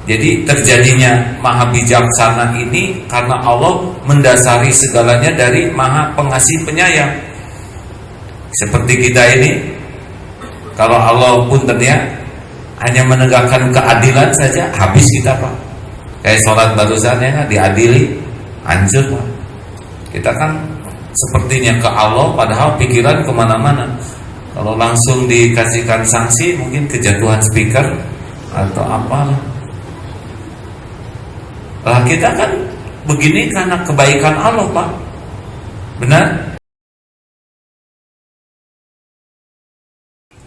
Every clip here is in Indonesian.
Jadi terjadinya maha bijaksana ini karena Allah mendasari segalanya dari maha pengasih penyayang. Seperti kita ini, kalau Allah puntennya hanya menegakkan keadilan saja, habis kita Pak. Kayak sholat barusan ya, diadili, hancur Pak. Kita kan sepertinya ke Allah, padahal pikiran kemana-mana. Kalau langsung dikasihkan sanksi, mungkin kejatuhan speaker atau apa. Lah kita kan begini karena kebaikan Allah Pak. Benar?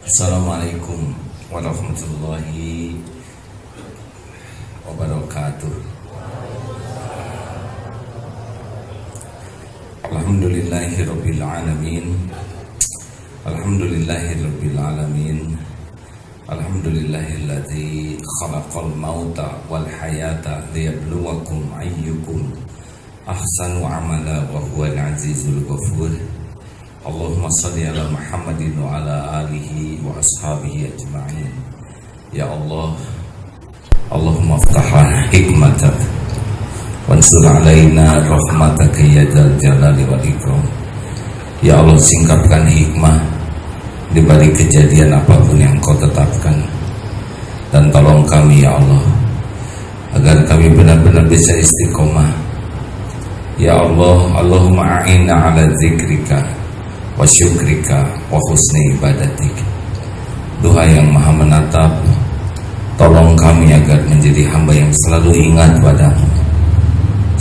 Assalamualaikum warahmatullahi wabarakatuh. Alhamdulillahirabbil alamin. Alhamdulillahirabbil alamin. Alhamdulillahilladzi khalaqal mauta wal hayata liyabluwakum ayyukum ahsanu amala wa huwal azizul ghafur. Allahumma shalli ala Muhammadin wa ala alihi wa ashabihi ajma'in. Ya Allah, Allahumma aftahlah hikmatak wansur alaina rahmataka ya dzal jalali wal ikram. Ya Allah, singkapkan hikmah di balik kejadian apapun yang Kau tetapkan, dan tolong kami ya Allah agar kami benar-benar bisa istiqomah. Ya Allah, Allahumma a'inna ala zikrika wa syukrika wa husni ibadatik. Doa yang maha menatap, tolong kami agar menjadi hamba yang selalu ingat padamu,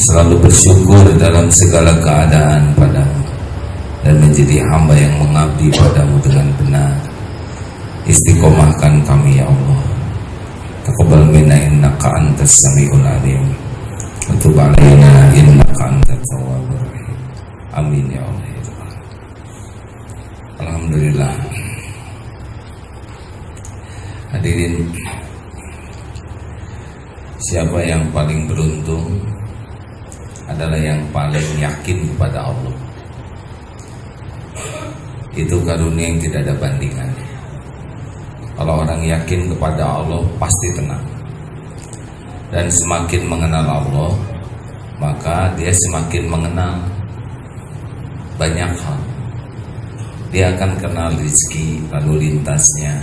selalu bersyukur dalam segala keadaan padamu, dan menjadi hamba yang mengabdi padamu dengan benar. Istiqomahkan kami ya Allah. Taqabbal minna innaka antas samiul alim wa tub alaina innaka antat tawwabur rahim. Amin ya Allah. Alhamdulillah. Hadirin, siapa yang paling beruntung adalah yang paling yakin kepada Allah. Itu karunia yang tidak ada bandingannya. Kalau orang yakin kepada Allah pasti tenang. Dan semakin mengenal Allah, maka dia semakin mengenal banyak hal. Dia akan kenal rezeki lalu lintasnya,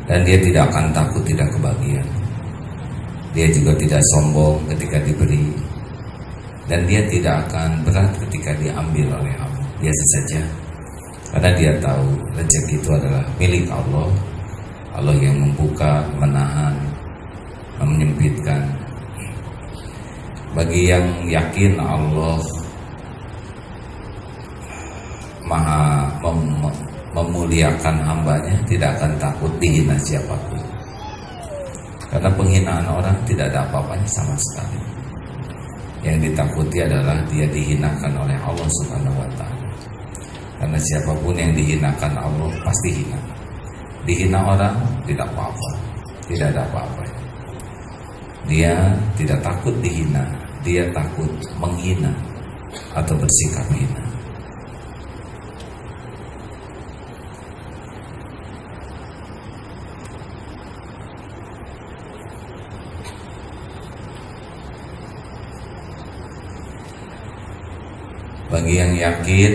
dan dia tidak akan takut tidak kebagian. Dia juga tidak sombong ketika diberi, dan dia tidak akan berat ketika diambil oleh Allah. Biasa saja. Karena dia tahu rezeki itu adalah milik Allah. Allah yang membuka, menahan, menyempitkan. Bagi yang yakin Allah maha memuliakan hambanya, tidak akan takut dihina siapapun. Karena penghinaan orang tidak ada apa-apanya sama sekali. Yang ditakuti adalah dia dihinakan oleh Allah Subhanahu wa ta'ala. Karena siapapun yang dihinakan Allah pasti hina. Dihina orang tidak apa-apa, tidak ada apa-apa. Dia tidak takut dihina, dia takut menghina atau bersikap hina. Bagi yang yakin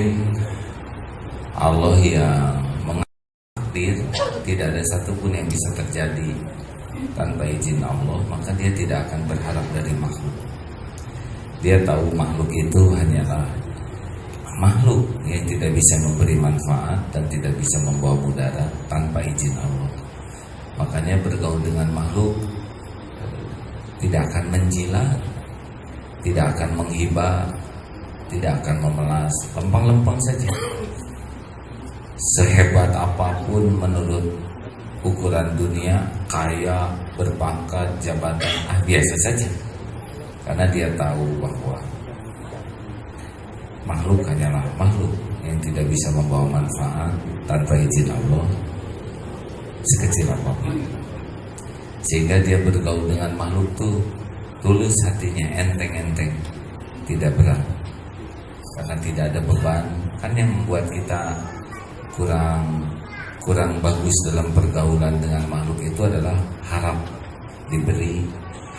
Allah yang mengakdir, tidak ada satupun yang bisa terjadi tanpa izin Allah, maka dia tidak akan berharap dari makhluk. Dia tahu makhluk itu hanyalah makhluk yang tidak bisa memberi manfaat dan tidak bisa membawa mudarat tanpa izin Allah. Makanya bergaul dengan makhluk tidak akan menjilat, tidak akan menghibah, tidak akan memelas, lempeng-lempeng saja. Sehebat apapun menurut ukuran dunia, kaya, berpangkat, jabatan, biasa saja. Karena dia tahu bahwa makhluk hanyalah makhluk yang tidak bisa membawa manfaat tanpa izin Allah sekecil apapun. Sehingga dia bergaul dengan makhluk tuh tulus hatinya, enteng-enteng, tidak berat. Karena tidak ada beban. Kan yang membuat kita kurang bagus dalam pergaulan dengan makhluk itu adalah harap diberi,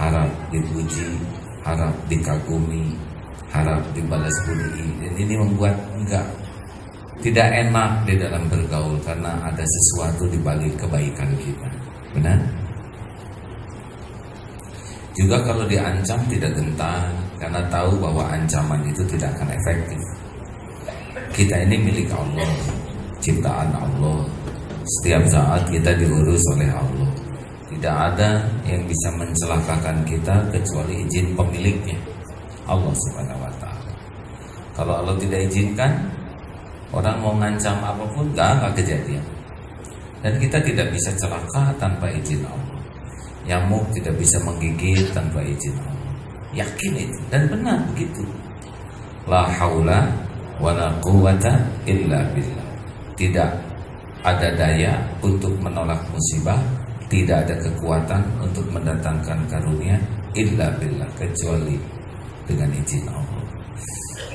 harap dipuji, harap dikagumi, harap dibalas budi. Dan ini membuat tidak enak di dalam bergaul karena ada sesuatu di balik kebaikan kita. Benar? Juga kalau diancam tidak gentar karena tahu bahwa ancaman itu tidak akan efektif. Kita ini milik Allah, ciptaan Allah. Setiap saat kita diurus oleh Allah. Tidak ada yang bisa mencelakakan kita kecuali izin pemiliknya, Allah Subhanahu wa Ta'ala. Kalau Allah tidak izinkan, orang mau ngancam apapun gak kejadian. Dan kita tidak bisa celaka tanpa izin Allah. Nyamuk tidak bisa menggigit tanpa izin Allah. Yakin itu dan benar begitu. La haula wala quwata illa billah. Tidak ada daya untuk menolak musibah, tidak ada kekuatan untuk mendatangkan karunia illa billah, kecuali dengan izin Allah.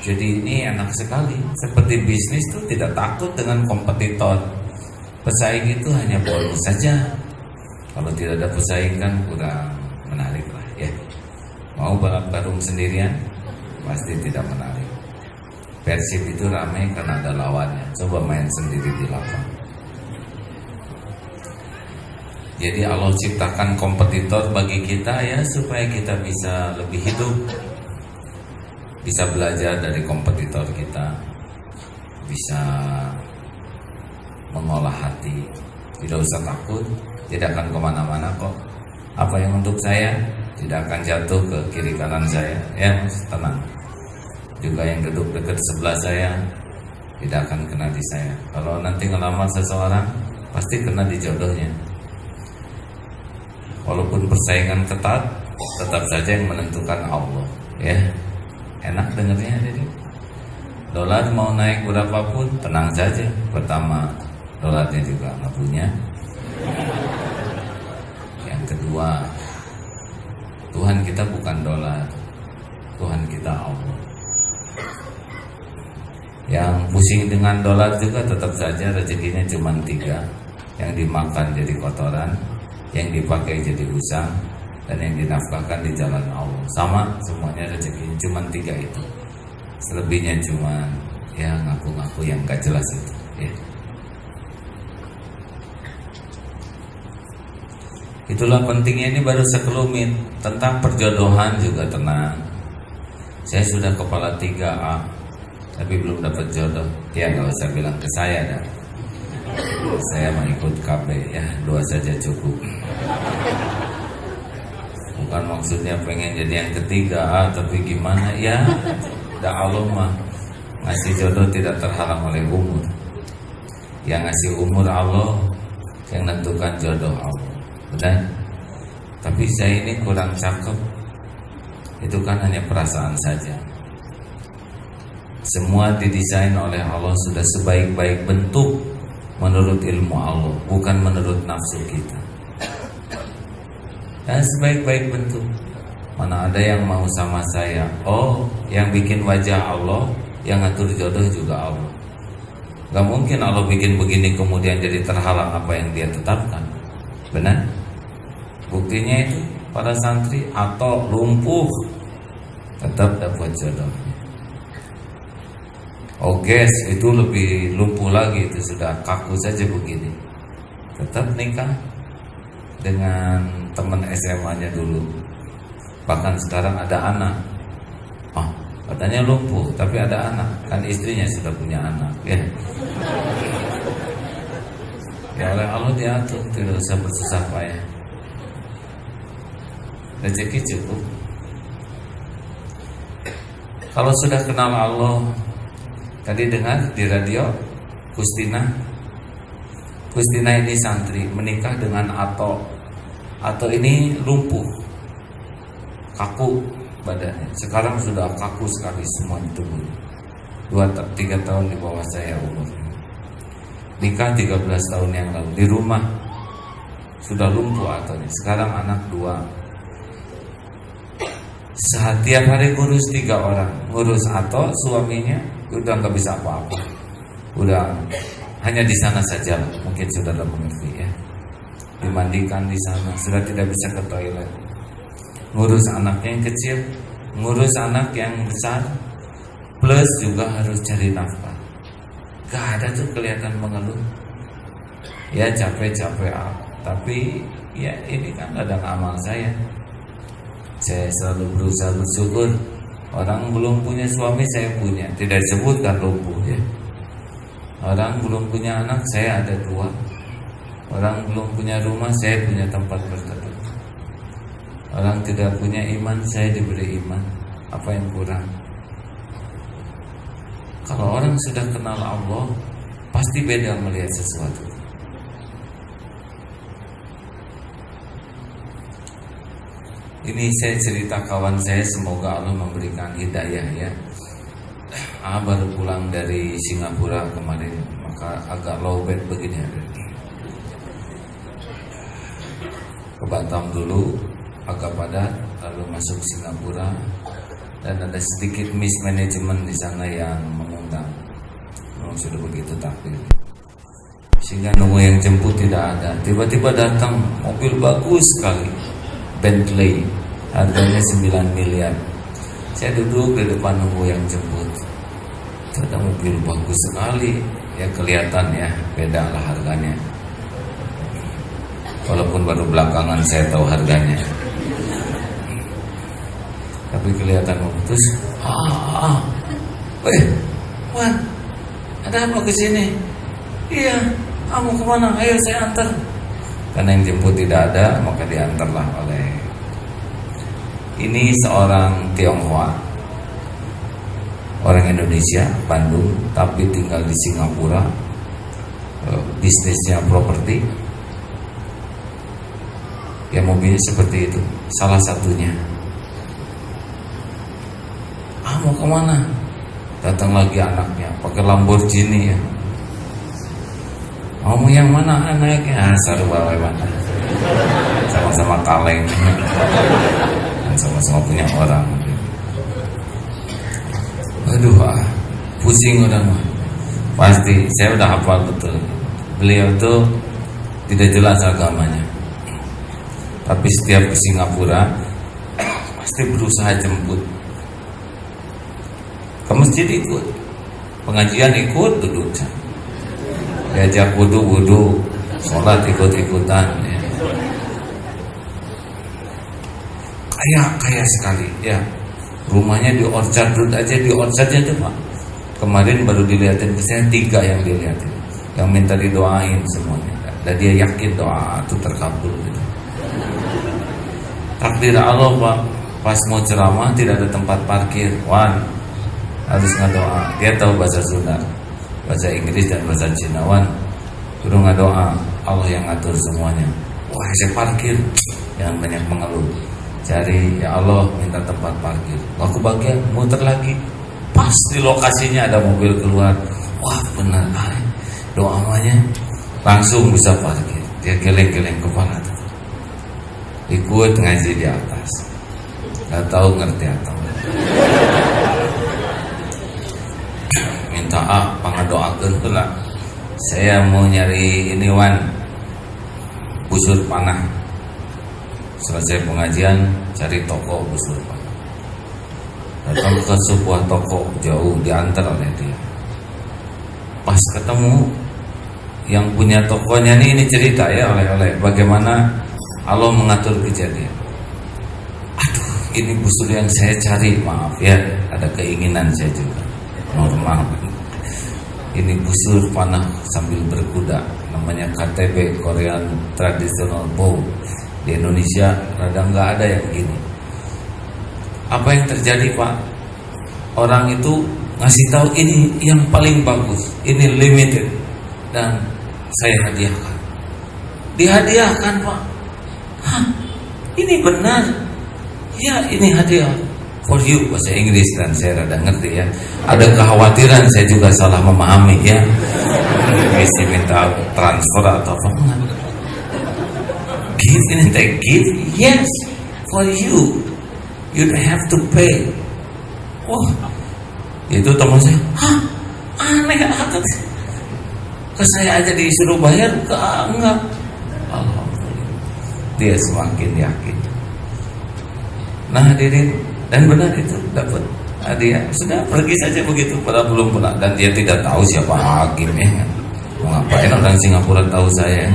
Jadi ini enak sekali. Seperti bisnis itu tidak takut dengan kompetitor. Pesaing itu hanya bonus saja. Kalau tidak ada pesaing kan kurang menarik lah ya. Mau balap karung sendirian pasti tidak menarik. Persib itu ramai karena ada lawannya. Coba main sendiri di lapangan. Jadi Allah ciptakan kompetitor bagi kita ya supaya kita bisa lebih hidup, bisa belajar dari kompetitor kita, bisa mengolah hati. Tidak usah takut, tidak akan kemana-mana kok. Apa yang untuk saya tidak akan jatuh ke kiri kanan saya. Ya, tenang. Juga yang duduk dekat sebelah saya tidak akan kena di saya. Kalau nanti ngelamar seseorang pasti kena di jodohnya. Walaupun persaingan ketat, tetap saja yang menentukan Allah. Ya, enak dengarnya jadi. Dolar mau naik berapapun tenang saja. Pertama, dolarnya juga nggak punya. Yang kedua, Tuhan kita bukan dolar, Tuhan kita Allah. Yang pusing dengan dolar juga tetap saja rezekinya cuma 3. Yang dimakan jadi kotoran, yang dipakai jadi usang, dan yang dinafkahkan di jalan Allah. Sama semuanya rezekinya cuma 3 itu. Selebihnya cuma ya ngaku-ngaku yang gak jelas itu ya. Itulah pentingnya ini baru sekelumit. Tentang perjodohan juga tenang. Saya sudah kepala 3A tapi belum dapat jodoh. Ya gak usah bilang ke saya dah. Saya mau ikut KB ya, 2 saja cukup. Bukan maksudnya pengen jadi yang ketiga tapi gimana ya. Dah Allah mah ngasih jodoh tidak terhalang oleh umur. Yang ngasih umur Allah, yang nentukan jodoh Allah. Benar? Tapi saya ini kurang cakep. Itu kan hanya perasaan saja. Semua didesain oleh Allah sudah sebaik-baik bentuk menurut ilmu Allah, bukan menurut nafsu kita. Dan sebaik-baik bentuk. Mana ada yang mau sama saya? Oh, yang bikin wajah Allah, yang ngatur jodoh juga Allah. Gak mungkin Allah bikin begini kemudian jadi terhalang apa yang dia tetapkan. Benar? Buktinya itu para santri atau lumpuh tetap dapat jodoh. Oke, itu lebih lumpuh lagi, itu sudah kaku saja begini. Tetap nikah dengan teman SMA-nya dulu. Bahkan sekarang ada anak. Oh, katanya lumpuh tapi ada anak. Kan istrinya sudah punya anak ya. Ya oleh Allah diatur, tidak usah bersusah payah. Rezeki cukup. Kalau sudah kenal Allah, tadi dengar di radio Kustina ini santri menikah dengan Ato ini lumpuh, kaku badannya. Sekarang sudah kaku sekali semua di tubuh. 2-3 tahun di bawah saya umurnya. Nikah 13 tahun yang lalu. Di rumah sudah lumpuh Atonya. Sekarang anak 2. Setiap hari ngurus 3 orang. Ngurus Ato, suaminya udah gak bisa apa-apa. Udah hanya di sana saja. Mungkin saudara mengerti ya. Dimandikan di sana, sudah tidak bisa ke toilet. ngurus anaknya yang kecil, ngurus anak yang besar, plus juga harus cari nafkah. Gak ada tuh kelihatan mengeluh. Ya capek-capek, tapi ya ini kan ladang amal saya. Saya selalu berusaha bersyukur. Orang belum punya suami, saya punya. Tidak disebutkan lumpuh ya. Orang belum punya anak, saya ada 2. Orang belum punya rumah, saya punya tempat berteduh. Orang tidak punya iman, saya diberi iman. Apa yang kurang? Kalau orang sudah kenal Allah, pasti beda melihat sesuatu. Ini saya cerita kawan saya, semoga Allah memberikan hidayah ya. Baru pulang dari Singapura kemarin, maka agak lowbat begini. Ke Batam dulu, agak padat, lalu masuk Singapura, dan ada sedikit mismanagement di sana yang mengundang. Sudah begitu takdir, sehingga nunggu yang jemput tidak ada. Tiba-tiba datang mobil bagus sekali, Bentley, harganya 9 miliar. Saya duduk di depan nunggu yang jemput. Itu ada mobil bagus sekali, ya kelihatan ya, beda lah harganya. Walaupun baru belakangan saya tahu harganya, tapi kelihatan terus. Wan, ada apa kesini? Iya, kamu kemana? Ayo saya antar. Karena yang jemput tidak ada, maka diantarlah oleh ini seorang Tionghoa, orang Indonesia, Bandung, tapi tinggal di Singapura. Bisnisnya properti. Ya mobilnya seperti itu, salah satunya. Mau kemana? Datang lagi anaknya, pakai Lamborghini ya. Mau yang mana anaknya? Sarua mana? Sama-sama kaleng, sama-sama punya orang. Aduh, pusing udah mah. Pasti saya udah hafal betul. Beliau tuh tidak jelas agamanya, tapi setiap ke Singapura pasti berusaha jemput. Ke masjid ikut, pengajian ikut, duduk. Diajak wudu, sholat ikut-ikutan ya. Kaya sekali ya. Rumahnya di Orchard Road aja, di Orchardnya tuh Pak. Kemarin baru dilihatin ke saya 3 yang dilihatin, yang minta didoain semuanya. Dan dia yakin doa itu terkabul gitu. Takdir Allah Pak, pas mau ceramah tidak ada tempat parkir. Harus ngadoa. Dia tahu bahasa Sunda, bahasa Inggris dan bahasa Cina. Kudu ngadoa, Allah yang ngatur semuanya. Saya parkir, yang banyak mengeluh. Cari, ya Allah minta tempat parkir. Aku bagian muter lagi, pas di lokasinya ada mobil keluar. Benar, doanya langsung bisa parkir. Dia geleng-geleng kepala tuh. Ikut ngaji di atas, nggak tahu ngerti atau minta pangadoakeun heula. Saya mau nyari ini busur panah. Selesai pengajian cari toko busur panah. Datang ke sebuah toko jauh, diantar oleh dia. Pas ketemu yang punya tokonya ini cerita ya oleh bagaimana Allah mengatur kejadian. Ini busur yang saya cari, maaf ya, ada keinginan saya juga normal. Ini busur panah sambil berkuda, namanya KTB, Korean Traditional Bow. Di Indonesia rada nggak ada yang gini. Apa yang terjadi Pak? Orang itu ngasih tahu ini yang paling bagus, ini limited, dan saya hadiahkan. Dihadiahkan Pak. Ini benar. Ya, ini hadiah for you, bahasa Inggris, dan saya rada ngerti ya. Ada kekhawatiran saya juga salah memahami ya. Bisa minta transfer atau apa? Give ini take give, yes, for you. You don't have to pay. Itu teman saya, aneh banget. Ke saya aja disuruh bayar, enggak. Alhamdulillah. Dia semakin yakin. Nah hadirin, dan benar itu dapat hadiah, sudah pergi saja begitu, padahal belum pernah, dan dia tidak tahu siapa hakimnya. Mau ngapain orang Singapura tahu saya?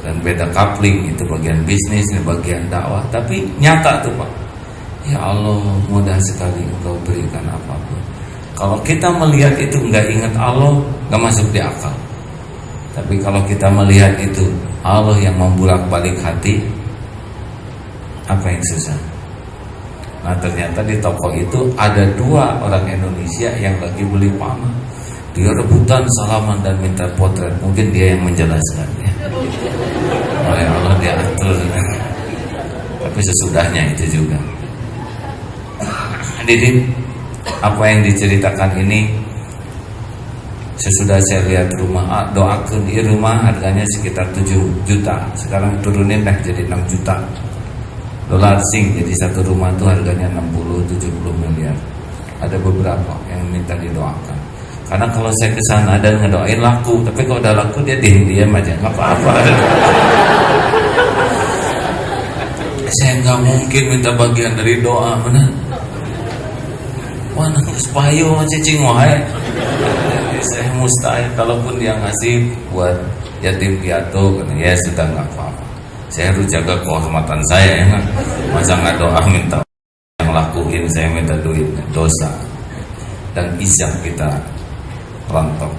Dan beda coupling, itu bagian bisnis, ini bagian dakwah, tapi nyata tuh Pak. Ya Allah, mudah sekali Engkau berikan apapun. Kalau kita melihat itu nggak ingat Allah, nggak masuk di akal. Tapi kalau kita melihat itu Allah yang membulak-balik hati, apa yang susah? Nah ternyata di toko itu ada 2 orang Indonesia yang lagi beli panah. Dia rebutan salaman dan minta potret. Mungkin dia yang menjelaskan ya. Oleh Allah dia atur. Tapi sesudahnya itu juga. Hadirin, apa yang diceritakan ini sesudah saya lihat rumah, doakan di rumah harganya sekitar 7 juta. Sekarang turunin dah jadi 6 juta dolar sing. Jadi satu rumah itu harganya 60-70 miliar. Ada beberapa yang minta didoakan. Karena kalau saya kesana dan ngedoain laku, tapi kalau udah laku dia diam aja, nggak apa-apa. Saya nggak mungkin minta bagian dari doa, benar. Wah nangis payu cicing wae. Saya mustahil. Kalaupun dia ngasih buat yatim piatu, ya sudah nggak apa-apa. Saya harus jaga kehormatan saya ya kan. Masa nggak doa minta yang lakuin, saya minta duit, dosa dan izah kita rontok.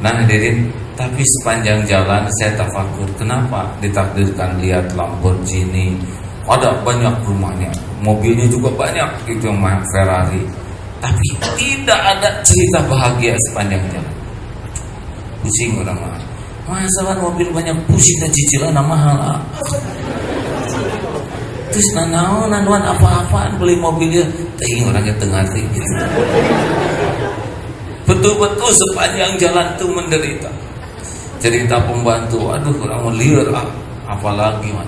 Nah hadirin, tapi sepanjang jalan saya tafakur, kenapa ditakdirkan lihat Lamborghini, ada banyak rumahnya, mobilnya juga banyak, itu yang Ferrari, tapi tidak ada cerita bahagia sepanjang jalan. Pusing orang mah, masalah mobil banyak, pusing dan cicilan mahal. Terus nanuan apa-apaan beli mobilnya, ting orangnya tengah gitu. Betul-betul sepanjang jalan itu menderita. Cerita pembantu, aduh orang mau liar apalagi man.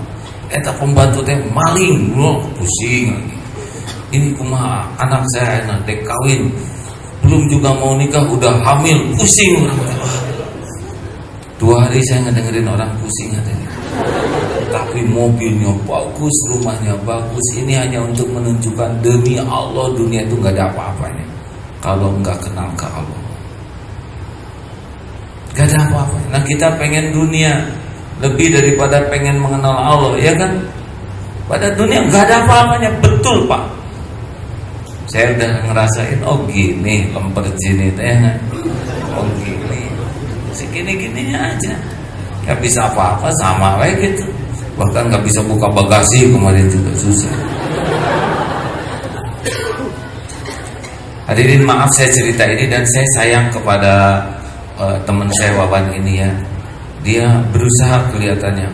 Eta pembantu teh maling, pusing lagi. Ini kumaha anak saya dek kawin, belum juga mau nikah udah hamil, pusing orang. 2 hari saya ngedengerin orang pusing katanya. Tapi mobilnya bagus, rumahnya bagus. Ini hanya untuk menunjukkan demi Allah dunia itu nggak ada apa-apanya kalau nggak kenal ke Allah. Gak ada apa-apa. Nah kita pengen dunia lebih daripada pengen mengenal Allah, ya kan? Pada dunia gak ada apa-apanya, betul Pak. Saya udah ngerasain, oh gini Lamborghini teh, oh gini, segini-gininya aja. Gak bisa apa-apa, sama kayak gitu. Bahkan gak bisa buka bagasi kemarin juga susah. Hadirin maaf saya cerita ini dan saya sayang kepada teman saya Wawan ini ya. Dia berusaha kelihatannya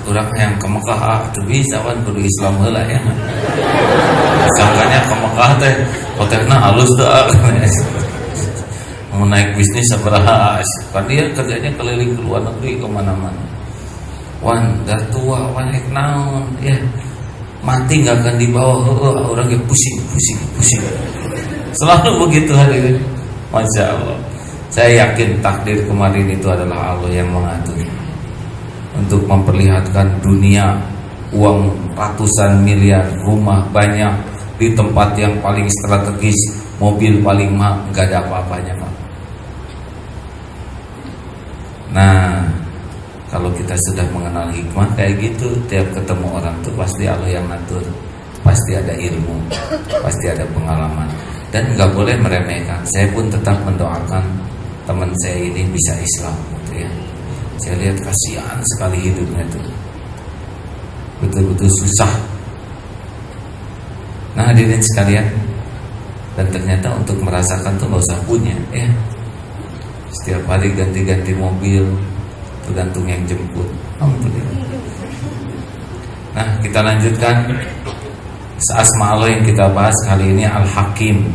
orang yang ke Mekah itu bisa kan kudu Islam heula ya. Sangkanya ke Mekah teh hotelna halus dah. Mau naik bisnis sabaraha kan dia kerjanya keliling ke luar negeri kemana-mana. Wan dah tua wan hek naon ya. Mati nggak akan dibawa orangnya pusing. Selalu begitu hadirin. Masya Allah. Saya yakin takdir kemarin itu adalah Allah yang mengatur untuk memperlihatkan dunia, uang ratusan miliar, rumah banyak di tempat yang paling strategis, mobil paling mahal, nggak ada apa-apanya Pak. Nah, kalau kita sudah mengenal hikmah kayak gitu, tiap ketemu orang tuh pasti Allah yang ngatur, pasti ada ilmu, pasti ada pengalaman. Dan nggak boleh meremehkan. Saya pun tetap mendoakan teman saya ini bisa Islam gitu ya. Saya lihat kasihan sekali hidupnya itu, betul-betul susah. Nah hadirin sekalian, dan ternyata untuk merasakan tuh nggak usah punya ya. Setiap hari ganti-ganti mobil, tergantung yang jemput. Alhamdulillah. Nah kita lanjutkan. Asma Allah yang kita bahas kali ini Al-Hakim,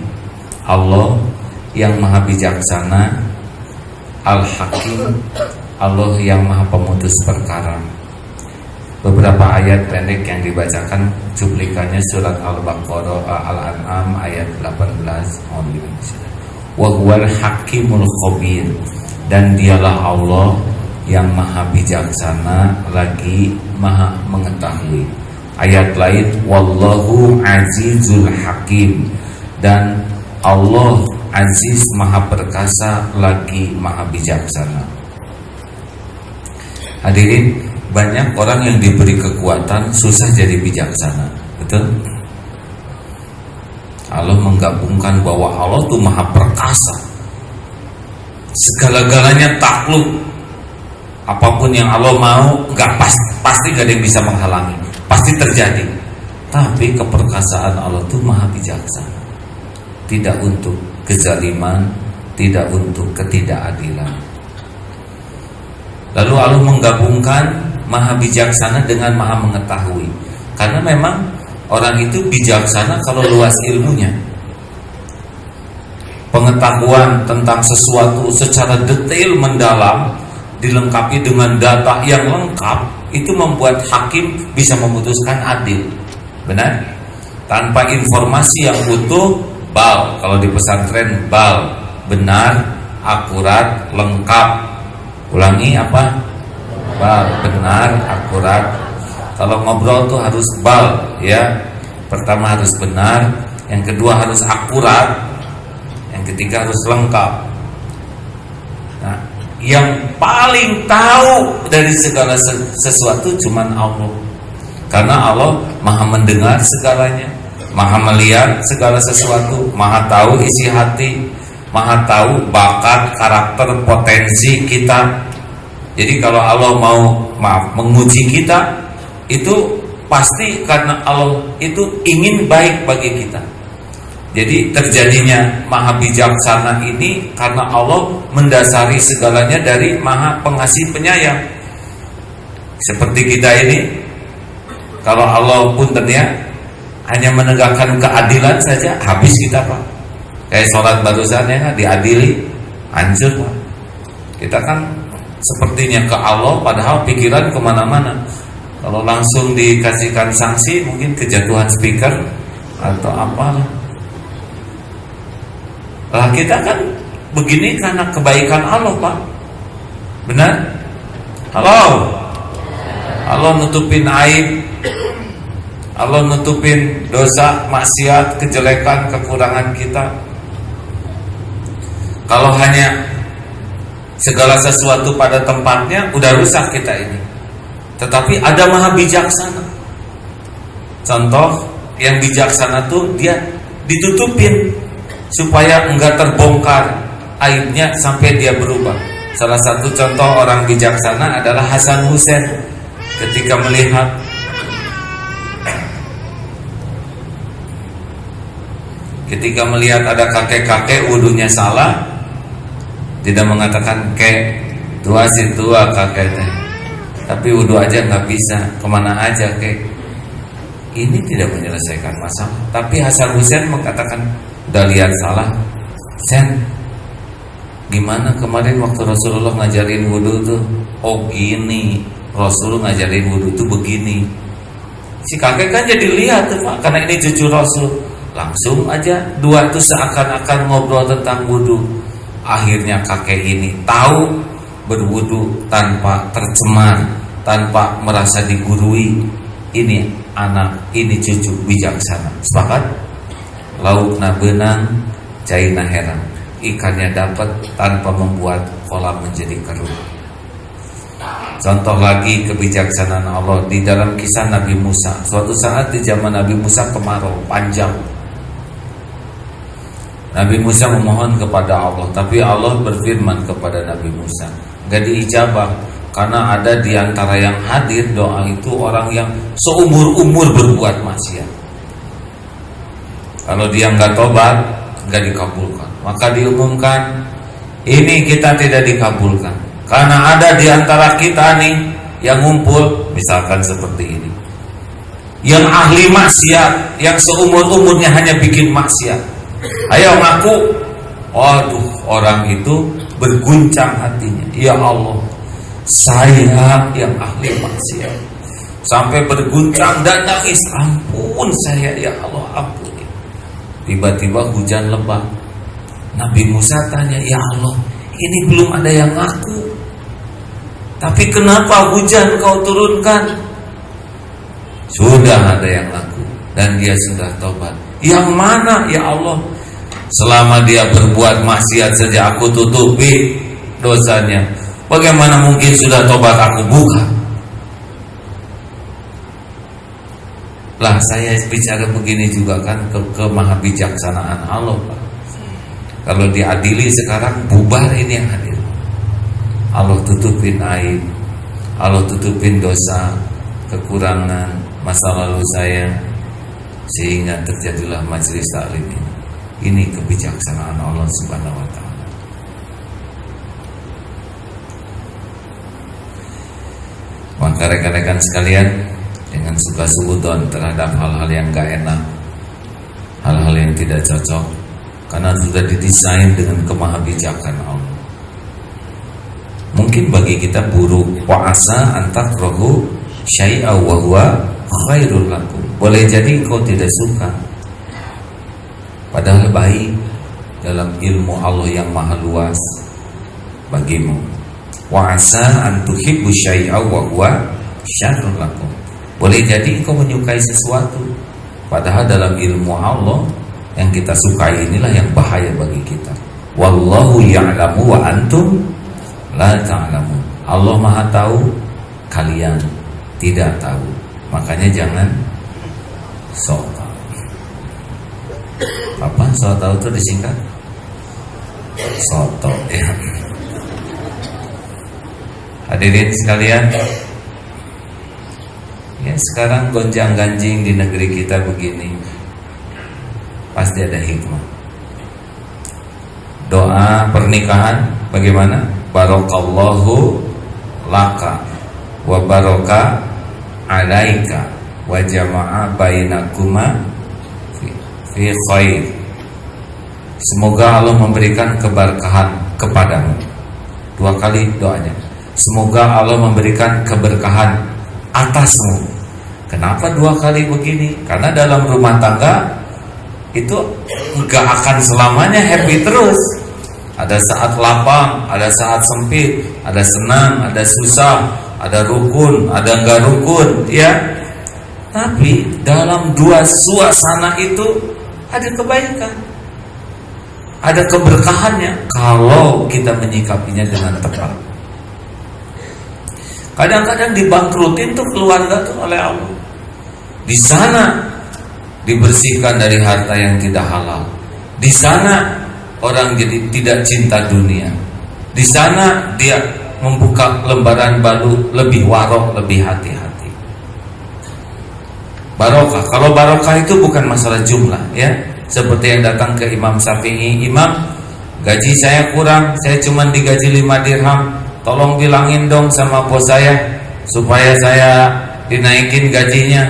Allah yang maha bijaksana. Al-Hakim, Allah yang maha pemutus perkara. Beberapa ayat pendek yang dibacakan cuplikannya surat Al-Baqarah Al-An'am ayat 18. Wa huwal hakimul khabir, dan dialah Allah yang maha bijaksana lagi maha mengetahui. Ayat lain, wallahu azizul hakim, dan Allah aziz maha perkasa lagi maha bijaksana. Hadirin, banyak orang yang diberi kekuatan susah jadi bijaksana, betul? Allah menggabungkan bahwa Allah itu maha perkasa, segala-galanya takluk. Apapun yang Allah mau, pasti gak ada yang bisa menghalangi, pasti terjadi. Tapi keperkasaan Allah itu maha bijaksana, tidak untuk kezaliman, tidak untuk ketidakadilan. Lalu Allah menggabungkan maha bijaksana dengan maha mengetahui, karena memang orang itu bijaksana kalau luas ilmunya. Pengetahuan tentang sesuatu secara detail mendalam, dilengkapi dengan data yang lengkap, itu membuat hakim bisa memutuskan adil. Benar? Tanpa informasi yang utuh, bal. Kalau di pesantren, bal. Benar, akurat, lengkap. Ulangi apa? Bal. Benar, akurat. Kalau ngobrol tuh harus bal, ya. Pertama harus benar, yang kedua harus akurat, yang ketiga harus lengkap. Nah, yang paling tahu dari segala sesuatu cuman Allah. Karena Allah maha mendengar segalanya, maha melihat segala sesuatu, maha tahu isi hati, maha tahu bakat, karakter, potensi kita. Jadi kalau Allah mau menguji kita, itu pasti karena Allah itu ingin baik bagi kita. Jadi terjadinya maha bijaksana ini karena Allah mendasari segalanya dari maha pengasih penyayang. Seperti kita ini, kalau Allah puntennya hanya menegakkan keadilan saja, habis kita Pak. Kayak sholat barusan ya, diadili, hancur Pak. Kita kan sepertinya ke Allah, padahal pikiran kemana-mana. Kalau langsung dikasihkan sanksi, mungkin kejatuhan speaker atau apalah. Lah kita kan begini karena kebaikan Allah Pak. Benar? Halo. Allah nutupin aib, Allah nutupin dosa, maksiat, kejelekan, kekurangan kita. Kalau hanya segala sesuatu pada tempatnya, udah rusak kita ini. Tetapi ada maha bijaksana. Contoh yang bijaksana tuh dia ditutupin supaya enggak terbongkar aibnya sampai dia berubah. Salah satu contoh orang bijaksana adalah Hasan Hussein. Ketika melihat ada kakek-kakek wudunya salah, tidak mengatakan kek tua si tua kakek teh, tapi wudu aja nggak bisa, kemana aja kek. Ini tidak menyelesaikan masalah. Tapi Hasan Hussein mengatakan, udah lihat salah, Sen, gimana kemarin waktu Rasulullah ngajarin wudu tuh? Oh gini, Rasul ngajarin wudu tuh begini. Si kakek kan jadi lihat tuh Pak, karena ini cucu Rasul. Langsung aja dua tuh seakan-akan ngobrol tentang wudu. Akhirnya kakek ini tahu berwudu tanpa tercemar, tanpa merasa digurui. Ini anak, ini cucu bijaksana. Sepakat? Laukna benang, caina heran. Ikannya dapat tanpa membuat kolam menjadi keruh. Contoh lagi kebijaksanaan Allah di dalam kisah Nabi Musa. Suatu saat di zaman Nabi Musa kemarau panjang. Nabi Musa memohon kepada Allah, tapi Allah berfirman kepada Nabi Musa, gak diijabah, karena ada di antara yang hadir doa itu orang yang seumur-umur berbuat maksiat. Kalau dia gak tobat, gak dikabulkan. Maka diumumkan, ini kita tidak dikabulkan, karena ada di antara kita nih yang ngumpul, misalkan seperti ini, yang ahli maksiat, yang seumur-umurnya hanya bikin maksiat. Ayo ngaku. Waduh, orang itu berguncang hatinya. Ya Allah, saya yang ahli maksiat. Sampai berguncang dan nangis, ampun saya ya Allah, ampuni. Tiba-tiba hujan lebat. Nabi Musa tanya, ya Allah, ini belum ada yang ngaku, tapi kenapa hujan kau turunkan? Sudah ada yang laku dan dia sudah tobat. Yang mana ya Allah? Selama dia berbuat maksiat saja aku tutupi dosanya. Bagaimana mungkin sudah tobat aku buka? Lah saya bicara begini juga kan ke maha bijaksanaan Allah, Pak. Kalau diadili sekarang bubar ini yang hadir. Allah tutupin aib, Allah tutupin dosa, kekurangan masa lalu saya, sehingga terjadilah majelis taklim ini. Ini kebijaksanaan Allah Subhanahu wa taala. Maka rekan-rekan sekalian, jangan suka suudzon terhadap hal-hal yang gak enak, hal-hal yang tidak cocok, karena sudah didesain dengan kemahabijakan Allah. Mungkin bagi kita buruk, wa asa antakrahu syai'a wa huwa khairul lakum. Boleh jadi engkau tidak suka, padahal baik dalam ilmu Allah yang maha luas bagimu. Wa asa an tuhibbu syai'a wa huwa syarrul lakum. Boleh jadi engkau menyukai sesuatu, padahal dalam ilmu Allah yang kita sukai inilah yang bahaya bagi kita. Wallahu ya'lamu wa antum la ta'lamun. Allah maha tahu, kalian tidak tahu. Makanya jangan sok tahu. Apa sok tahu itu disingkat? Soto ya. Hadirin sekalian, ya sekarang gonjang-ganjing di negeri kita begini, pasti ada hikmah. Doa pernikahan bagaimana? Barakallahu laka wa baraka alaika wa jama'a bainakuma fi khair. Semoga Allah memberikan keberkahan kepadamu. 2 kali doanya. Semoga Allah memberikan keberkahan atasmu. Kenapa 2 kali begini? Karena dalam rumah tangga itu enggak akan selamanya happy terus. Ada saat lapang, ada saat sempit, ada senang, ada susah, ada rukun, ada enggak rukun, ya. Tapi dalam 2 suasana itu ada kebaikan, ada keberkahannya kalau kita menyikapinya dengan tepat. Kadang-kadang dibangkrutin tuh keluarga tuh oleh Allah. Di sana dibersihkan dari harta yang tidak halal. Di sana orang jadi tidak cinta dunia. Di sana dia membuka lembaran baru, lebih warok, lebih hati-hati. Barokah. Kalau barokah itu bukan masalah jumlah, ya. Seperti yang datang ke Imam Syafi'i, Imam, gaji saya kurang, saya cuma digaji 5 dirham. Tolong bilangin dong sama bos saya supaya saya dinaikin gajinya.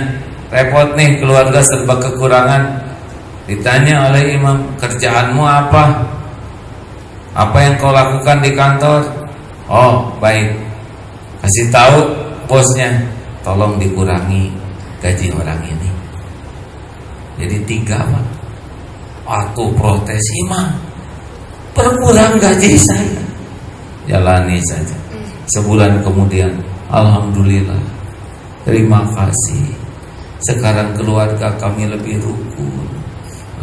Repot nih, keluarga serba kekurangan. Ditanya oleh imam, kerjaanmu apa? Apa yang kau lakukan di kantor? Oh, baik. Kasih tahu bosnya, tolong dikurangi gaji orang ini. Jadi 3 Pak. Aku protes, imam, berkurang gaji saya. Jalani saja. Sebulan kemudian, alhamdulillah, terima kasih. Sekarang keluarga kami lebih rukun,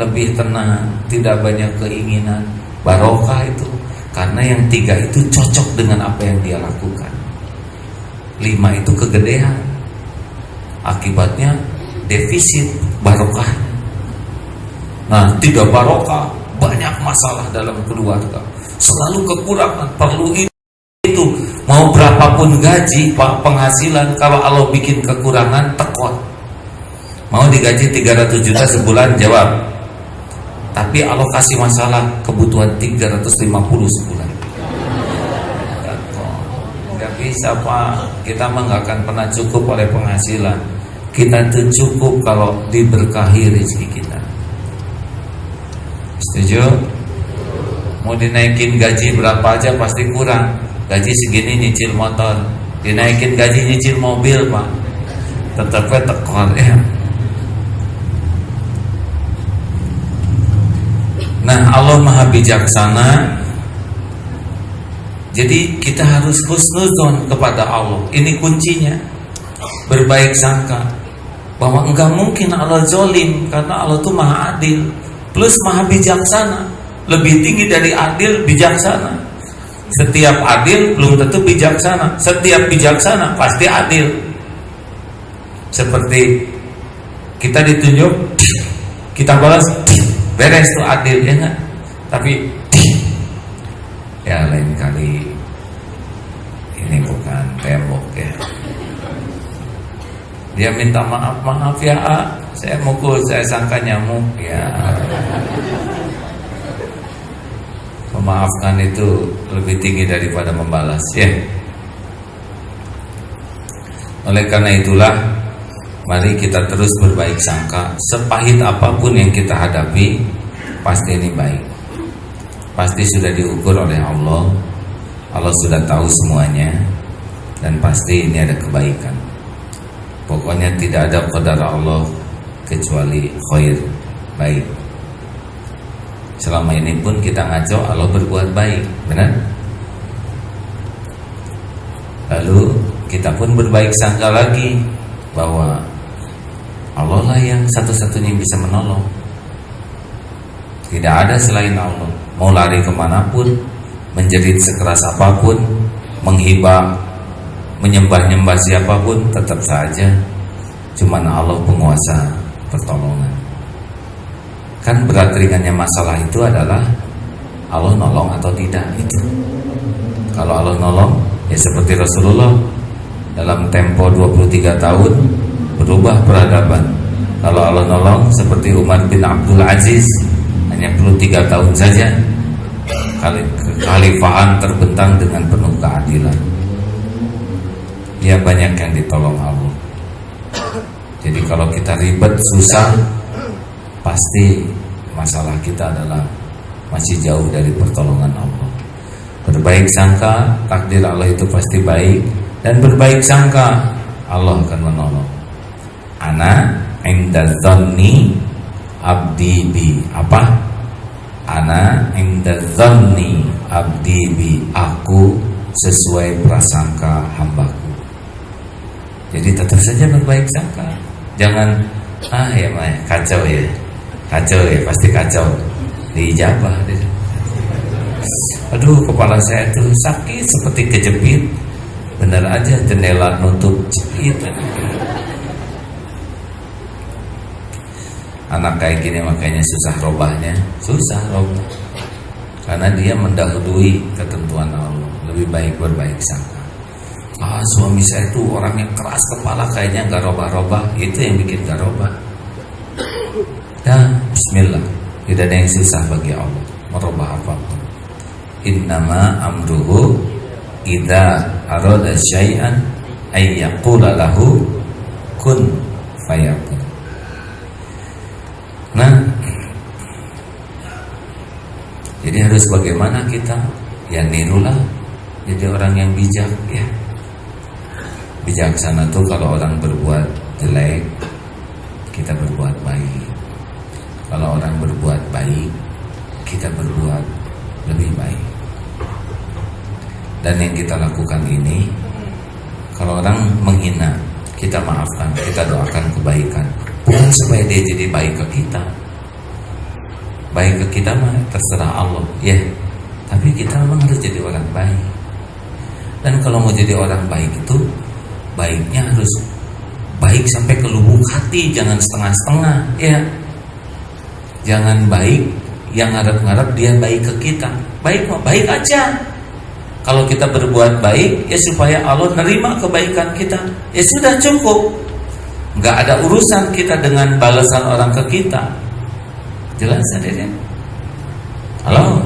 lebih tenang, tidak banyak keinginan. Barokah itu, karena yang 3 itu cocok dengan apa yang dia lakukan. 5 itu kegedean, akibatnya defisit barokah. Nah, 3 barokah, banyak masalah dalam keluarga, selalu kekurangan, perlu itu. Mau berapapun gaji, penghasilan, kalau Allah bikin kekurangan, tekor. Mau digaji 300 juta sebulan, jawab. Tapi Allah kasih masalah, kebutuhan 350 sebulan. Gak bisa Pak, kita mah gak akan pernah cukup oleh penghasilan. Kita tuh cukup kalau diberkahi rezeki kita. Setuju? Mau dinaikin gaji berapa aja pasti kurang. Gaji segini nyicil motor, dinaikin gaji nyicil mobil Pak, tetapnya tekor ya. Nah, Allah maha bijaksana. Jadi kita harus husnuzon kepada Allah. Ini kuncinya, berbaik sangka. bahwa enggak mungkin Allah zolim, karena Allah itu maha adil plus maha bijaksana. Lebih tinggi dari adil, bijaksana. Setiap adil belum tentu bijaksana. Setiap bijaksana pasti adil. Seperti kita ditunjuk, kita balas, beres tuh adil, ya enggak? Tapi ya lain kali ini bukan tembok ya. Dia minta maaf ya, saya mukul, saya sangka nyamuk ya. Memaafkan itu lebih tinggi daripada membalas ya. Oleh karena itulah, mari kita terus berbaik sangka. Sepahit apapun yang kita hadapi, pasti ini baik. Pasti sudah diukur oleh Allah. Allah sudah tahu semuanya, dan pasti ini ada kebaikan. Pokoknya tidak ada qadar Allah kecuali khair, baik. Selama ini pun kita ngaco Allah berbuat baik, benar? Lalu kita pun berbaik sangka lagi bahwa Allah lah yang satu-satunya bisa menolong. Tidak ada selain Allah. Mau lari kemanapun, menjerit sekeras apapun, menghibah, menyembah-nyembah siapapun, tetap saja cuman Allah penguasa pertolongan. Kan berat ringannya masalah itu adalah Allah nolong atau tidak itu. Kalau Allah nolong, ya seperti Rasulullah dalam tempo 23 tahun berubah peradaban. Kalau Allah nolong seperti Umar bin Abdul Aziz, hanya perlu 3 tahun saja kekhalifahan terbentang dengan penuh keadilan. Ya banyak yang ditolong Allah. Jadi kalau kita ribet, susah, pasti masalah kita adalah masih jauh dari pertolongan Allah. Berbaik sangka, takdir Allah itu pasti baik, dan berbaik sangka Allah akan menolong. Ana inda dzanni abdi bi. Apa? Ana inda dzanni abdi bi. Aku sesuai prasangka hambaku. Jadi tetap saja berbaik sangka. Jangan ya Maya, kacau ya, pasti kacau. Diijabah. Aduh, kepala saya tuh sakit seperti kejepit. Bener aja jendela nutup jepit. Anak kayak gini makanya susah robahnya, karena dia mendahului ketentuan Allah. Lebih baik berbaik sangka. Suami saya tuh orangnya keras kepala, kayaknya nggak robah-robah. Itu yang bikin nggak robah. Bismillah, tidak ada yang susah bagi Allah merubah apapun. Innama amruhu idza arada syai'an ay yaqula lahu kun fayakun. Nah, jadi harus bagaimana kita? Ya nirulah, jadi orang yang bijak ya. Bijaksana tuh kalau orang berbuat jelek, kita berbuat baik. Kalau orang berbuat baik, kita berbuat lebih baik. Dan yang kita lakukan ini, kalau orang menghina, kita maafkan, kita doakan kebaikan. Bukan supaya dia jadi baik ke kita. Baik ke kita mah terserah Allah, ya. Tapi kita memang harus jadi orang baik. Dan kalau mau jadi orang baik itu, baiknya harus baik sampai ke lubuk hati, jangan setengah-setengah, ya. Jangan baik yang ngarep-ngarep dia baik ke kita. Baik mah baik aja. Kalau kita berbuat baik, ya supaya Allah nerima kebaikan kita. Ya sudah cukup. Nggak ada urusan kita dengan balasan orang ke kita. Jelas hadirin? Halo?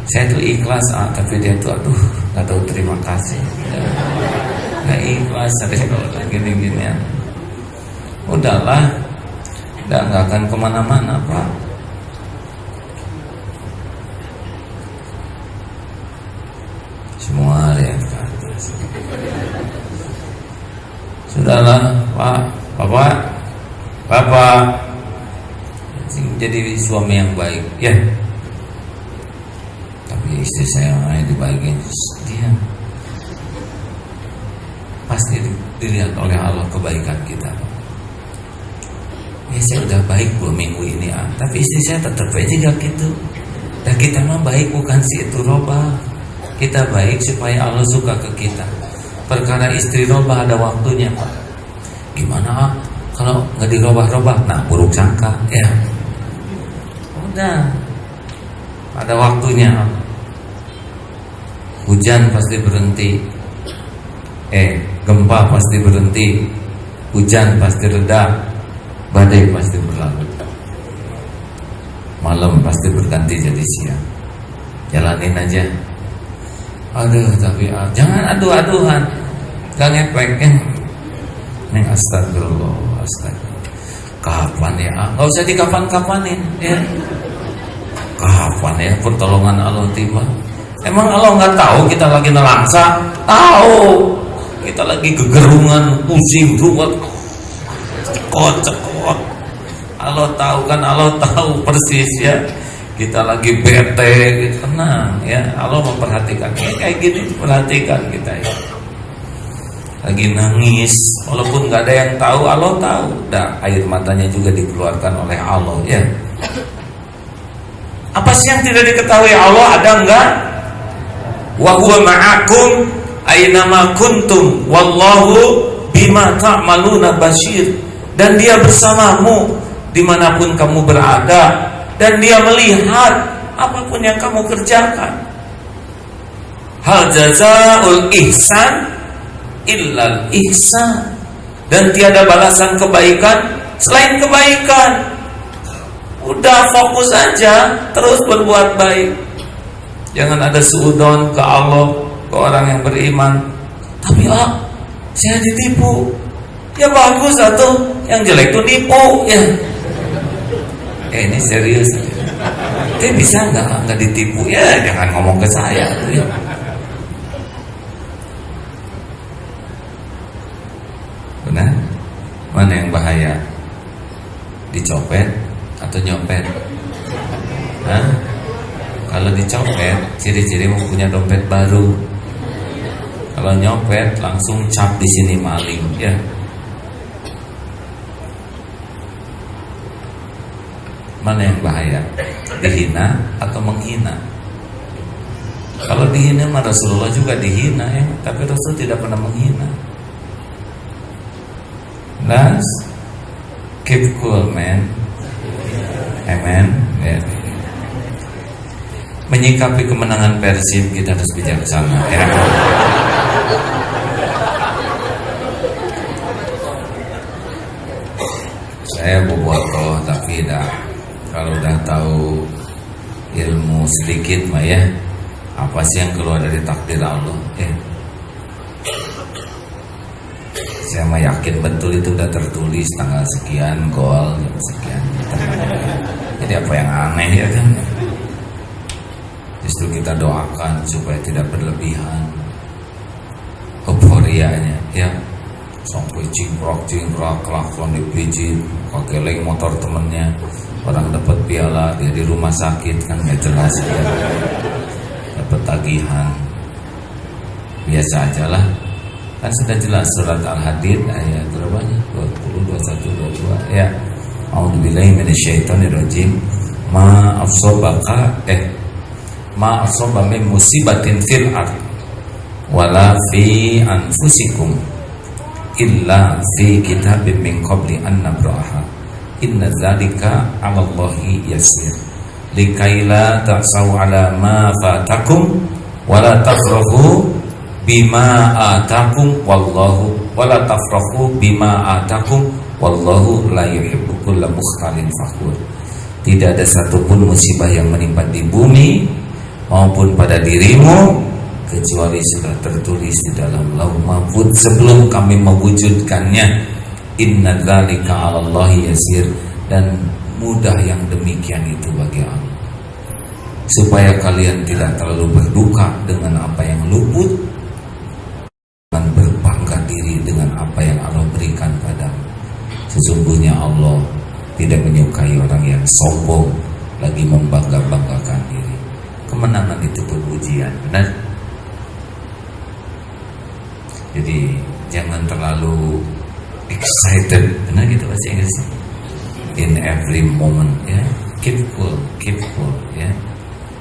Saya tuh ikhlas, tapi dia tuh aduh nggak tahu terima kasih. Nggak ikhlas hadirin kalau gini-ginian. Udahlah, nggak akan kemana-mana Pak. Semua lihat ke atas. Sudahlah Pak, Bapak jadi suami yang baik ya. Tapi istri saya dibagiin diam. pasti dilihat oleh Allah kebaikan kita. Ya saya udah baik 2 minggu ini tapi istri saya tetap aja gitu. Dan kita mah baik bukan itu robah. Kita baik supaya Allah suka ke kita. Perkara istri robah ada waktunya Pak. Gimana kalau nggak dirobah-robah? Nah buruk sangka ya. Udah ada waktunya. Hujan pasti berhenti. Gempa pasti berhenti. Hujan pasti reda. Badai pasti berlalu. Malam pasti berganti jadi siang. Jalanin aja. Aduh tapi jangan aduh-aduhan. Gak ngepek kan. Neng astagfirullah. Kapan ya? Gak usah dikapan-kapanin ya. Kapan ya pertolongan Allah tiba? Emang Allah gak tahu kita lagi nelangsa? Tahu. Kita lagi gegerungan, pusing, ruwet, cekot. Allah tahu kan, Allah tahu persis ya. Kita lagi bete, gitu. Tenang ya. Allah memperhatikan. Kayak gini perhatikan kita ya. Lagi nangis, walaupun nggak ada yang tahu, Allah tahu. Air matanya juga dikeluarkan oleh Allah ya. Apa sih yang tidak diketahui Allah? Ada enggak? Wa huwa ma'akum aina ma kuntum wallahu bima ta'maluna basyir. Dan dia bersamamu dimanapun kamu berada, dan dia melihat apapun yang kamu kerjakan. Hal jazaul ihsan illal ihsan. Dan tiada balasan kebaikan selain kebaikan. Udah fokus aja, terus berbuat baik. Jangan ada suudon ke Allah, ke orang yang beriman. Tapi saya ditipu. Ya bagus atuh, yang jelek tuh nipu ya. Ini serius. Dia bisa nggak ditipu? Ya jangan ngomong ke saya tuh ya. Benar? Mana yang bahaya? Dicopet atau nyopet? Hah? Kalau dicopet, ciri-ciri mau punya dompet baru. Kalau nyopet langsung cap di sini maling ya. Mana yang bahaya? Dihina atau menghina? Kalau dihina mah Rasulullah juga dihina ya, tapi Rasul tidak pernah menghina. Let's keep cool man. Amen ya. Menyikapi kemenangan Persib kita harus bijaksana ya. Saya bobotoh tapi kalau udah tahu ilmu sedikit mah ya, apa sih yang keluar dari takdir Allah ya. Saya mah yakin betul itu udah tertulis tanggal sekian gol jam sekian. Jadi apa yang aneh ya kan. Justru kita doakan supaya tidak berlebihan euforianya ya. Sampai cingkrak klakson dipijit, kegeleng motor temennya, orang dapat piala, dia di rumah sakit kan nggak jelas ya. Dapat tagihan, biasa aja lah. Kan sudah jelas surat Al-Hadid ayat berapanya? 20, 21, 22 ya. A'udzubillahi minasyaitonirrajim. Ma asabaka min musibatin fil ard wala fi anfusikum illa fi kitabim min qabli an nabraha inna dzalika 'ala Allahi yasir likaila ta'sau 'ala ma fatakum wala tafrahu bima atakum wallahu wala tafrahu bima atakum wallahu la yuhibbu kulla mukhtalin fakhur. Tidak ada satupun musibah yang menimpa di bumi maupun pada dirimu kecuali sudah tertulis di dalam Lauh Mahfuz sebelum kami mewujudkannya. Inna dzalika 'ala Allahi yasir. Dan mudah yang demikian itu bagi Allah, supaya kalian tidak terlalu berduka dengan apa yang luput, dan berbangga diri dengan apa yang Allah berikan padamu. Sesungguhnya Allah tidak menyukai orang yang sombong lagi membangga-banggakan diri. Kemenangan itu pun ujian, benar? Jadi jangan terlalu excited, benar gitu bahasa Inggrisnya. In every moment, ya, keep cool, ya.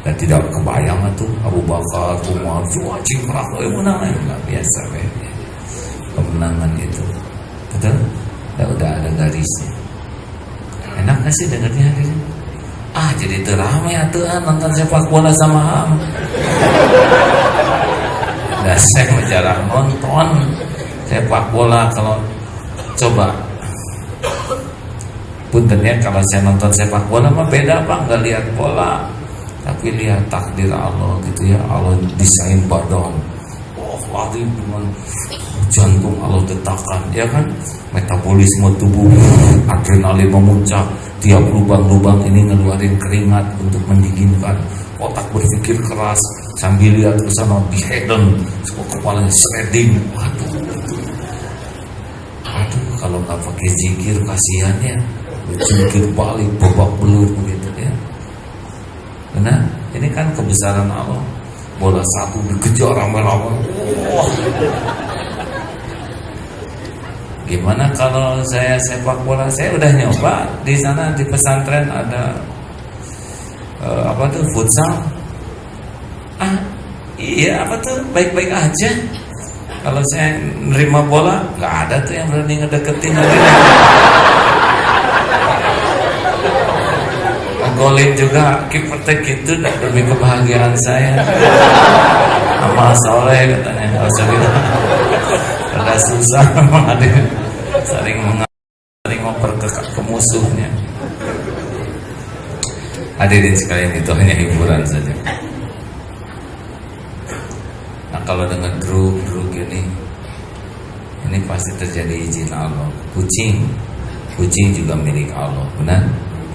Dan tidak kebayang tuh Abu Bakar, Umar, wajib kerak, menang, nggak biasa, ya. Kemenangan itu, betul? Udah ada garisnya. Enak nggak sih dengarnya? Jadi teramai tuh nonton sepak bola sama Am. Nah, saya jarang nonton sepak bola. Kalau coba puntennya kalau saya nonton sepak bola mah beda Pak, nggak lihat bola tapi lihat takdir Allah gitu ya. Allah desain badan, lari dengan jantung Allah detakkan, ya kan, metabolisme tubuh, adrenalin memuncak, tiap lubang-lubang ini ngeluarin keringat untuk mendinginkan, otak berpikir keras sambil lihat ke sana di hedon, semua kepalanya shredding. Aduh, kalau nggak pakai zikir kasihan ya, zikir balik babak belur begitu ya. Benar, ini kan kebesaran Allah. Bola satu dikejar ramai-ramai. Wah. Gimana kalau saya sepak bola? Saya udah nyoba di sana di pesantren ada futsal. Iya baik-baik aja. Kalau saya nerima bola, nggak ada tuh yang berani ngedeketin. Golin juga kiper gitu, demi kebahagiaan saya. Amal soleh katanya, nggak usah gitu. Agak susah memang ada saling memperkekak ke musuhnya. Hadirin sekalian, itu hanya hiburan saja. Nah, kalau dengan grup ini pasti terjadi izin Allah. Kucing juga milik Allah, benar?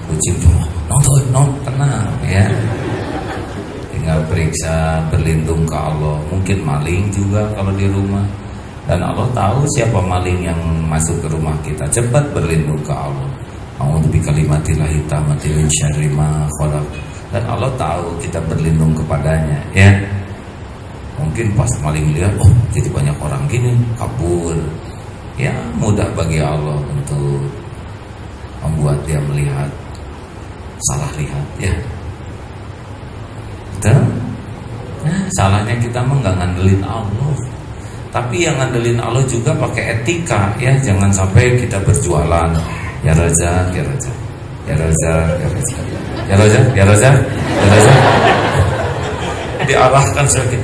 Kucing cuma nonton, tenang ya. Tinggal periksa, berlindung ke Allah. Mungkin maling juga kalau di rumah. Dan Allah tahu siapa maling yang masuk ke rumah kita. Cepat berlindung ke Allah. A'udzu bikalimatillahi tammati min syarri ma khalaq. Dan Allah tahu kita berlindung kepadanya, ya. Mungkin pas maling lihat, jadi banyak orang gini, kabur. Ya, mudah bagi Allah untuk membuat dia melihat salah lihat, ya. Betul? Nah, salahnya kita nggak ngandelin Allah. Tapi yang ngandelin Allah juga pakai etika, ya. Jangan sampai kita berjualan. Ya Raja, ya Raja, ya Raja, ya Raja, ya Raja, ya Raja, ya Raja. Diarahkan sedikit.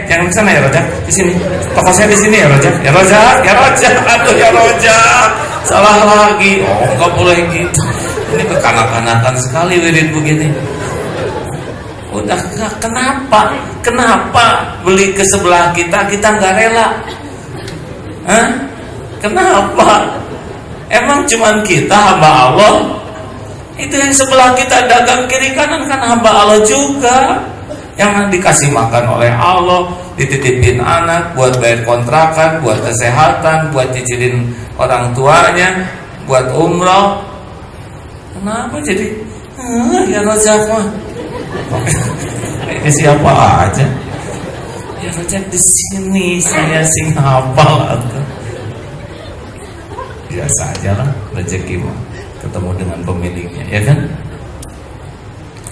Jangan ke sana ya Raja, di sini. Toko saya di sini ya Raja, ya Raja, ya Raja. Aduh ya Raja, salah lagi. Nggak boleh gitu. Ini kekanak-kanakan sekali wirid begini. Udah kenapa beli ke sebelah kita nggak rela? Kenapa? Emang cuman kita hamba Allah? Itu yang sebelah kita dagang kiri kanan kan hamba Allah juga. Yang dikasih makan oleh Allah, dititipin anak, buat bayar kontrakan, buat kesehatan, buat cicilin orang tuanya, buat umroh. Kenapa jadi ya Raja mah? Ini siapa aja? Ya Raja di sini saya sing hafal atau biasa aja lah rezeki mah, ketemu dengan pemiliknya, ya kan?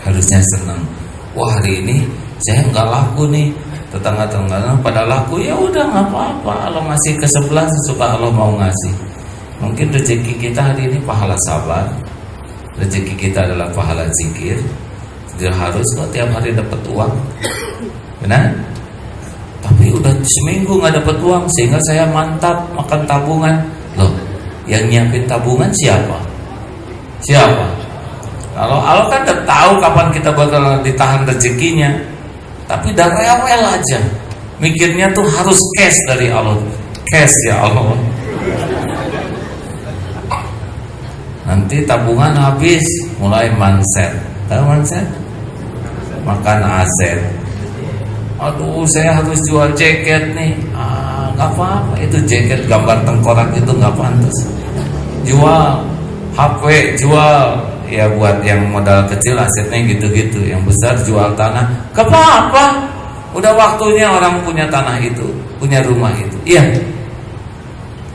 Harusnya senang. Wah, hari ini saya nggak laku nih, tetangga-tetangga pada laku, ya udah nggak apa-apa. Allah ngasih ke sebelah sesuka Allah mau ngasih. Mungkin rezeki kita hari ini pahala sabar, rezeki kita adalah pahala zikir. Tidak harus kok tiap hari dapat uang, benar? Tapi udah seminggu nggak dapat uang, sehingga saya mantap makan tabungan. Loh, yang nyiapin tabungan siapa? Kalau Allah kan udah tahu kapan kita bakal ditahan rezekinya, tapi udah rewel aja. Mikirnya tuh harus cash dari Allah, cash ya Allah. Nanti tabungan habis, mulai manset. Tahu manset? Makan aset. Aduh, saya harus jual jaket nih. Nggak apa-apa, itu jaket gambar tengkorak itu nggak pantas. Jual HP, jual. Ya buat yang modal kecil asetnya gitu-gitu. Yang besar jual tanah, gak apa-apa. Udah waktunya orang punya tanah itu, punya rumah itu. Iya.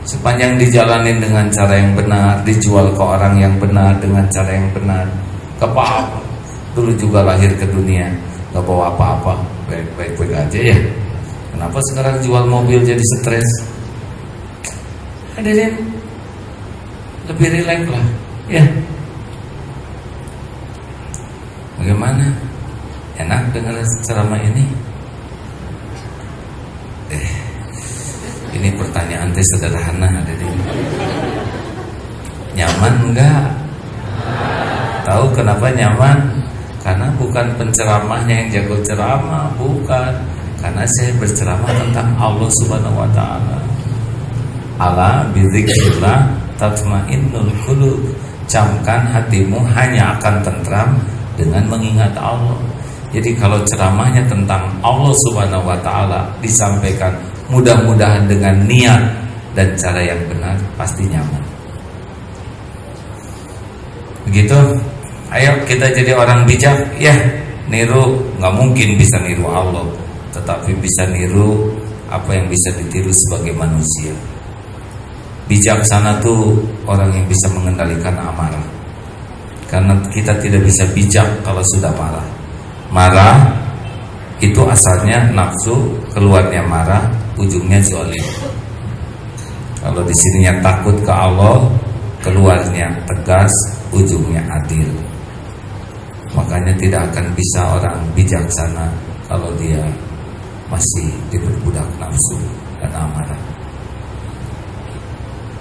Sepanjang dijalanin dengan cara yang benar, dijual ke orang yang benar dengan cara yang benar, gak apa-apa. Dulu juga lahir ke dunia gak bawa apa-apa, baik-baik aja ya. Kenapa sekarang jual mobil jadi stres? Hadirin, lebih rileks lah ya. Bagaimana? Enak dengar ceramah ini? Ini pertanyaan teh sederhana, hadirin. Nyaman enggak? Tahu kenapa nyaman? Karena bukan penceramahnya yang jago ceramah, bukan. Karena saya berceramah tentang Allah Subhanahu wa taala. Ala bizikrillah tatmainnul qulub. Camkan hatimu hanya akan tentram dengan mengingat Allah. Jadi kalau ceramahnya tentang Allah Subhanahu wa taala disampaikan mudah-mudahan dengan niat dan cara yang benar, pasti nyaman. Begitu. Ayo kita jadi orang bijak ya. Niru nggak mungkin bisa niru Allah, tetapi bisa niru apa yang bisa ditiru sebagai manusia. Bijaksana tuh orang yang bisa mengendalikan amarah. Karena kita tidak bisa bijak kalau sudah marah. Marah itu asalnya nafsu, keluarnya marah, ujungnya zalim. Kalau di sininya takut ke Allah, keluarnya tegas, ujungnya adil. Makanya tidak akan bisa orang bijaksana kalau dia masih diperbudak nafsu dan amarah.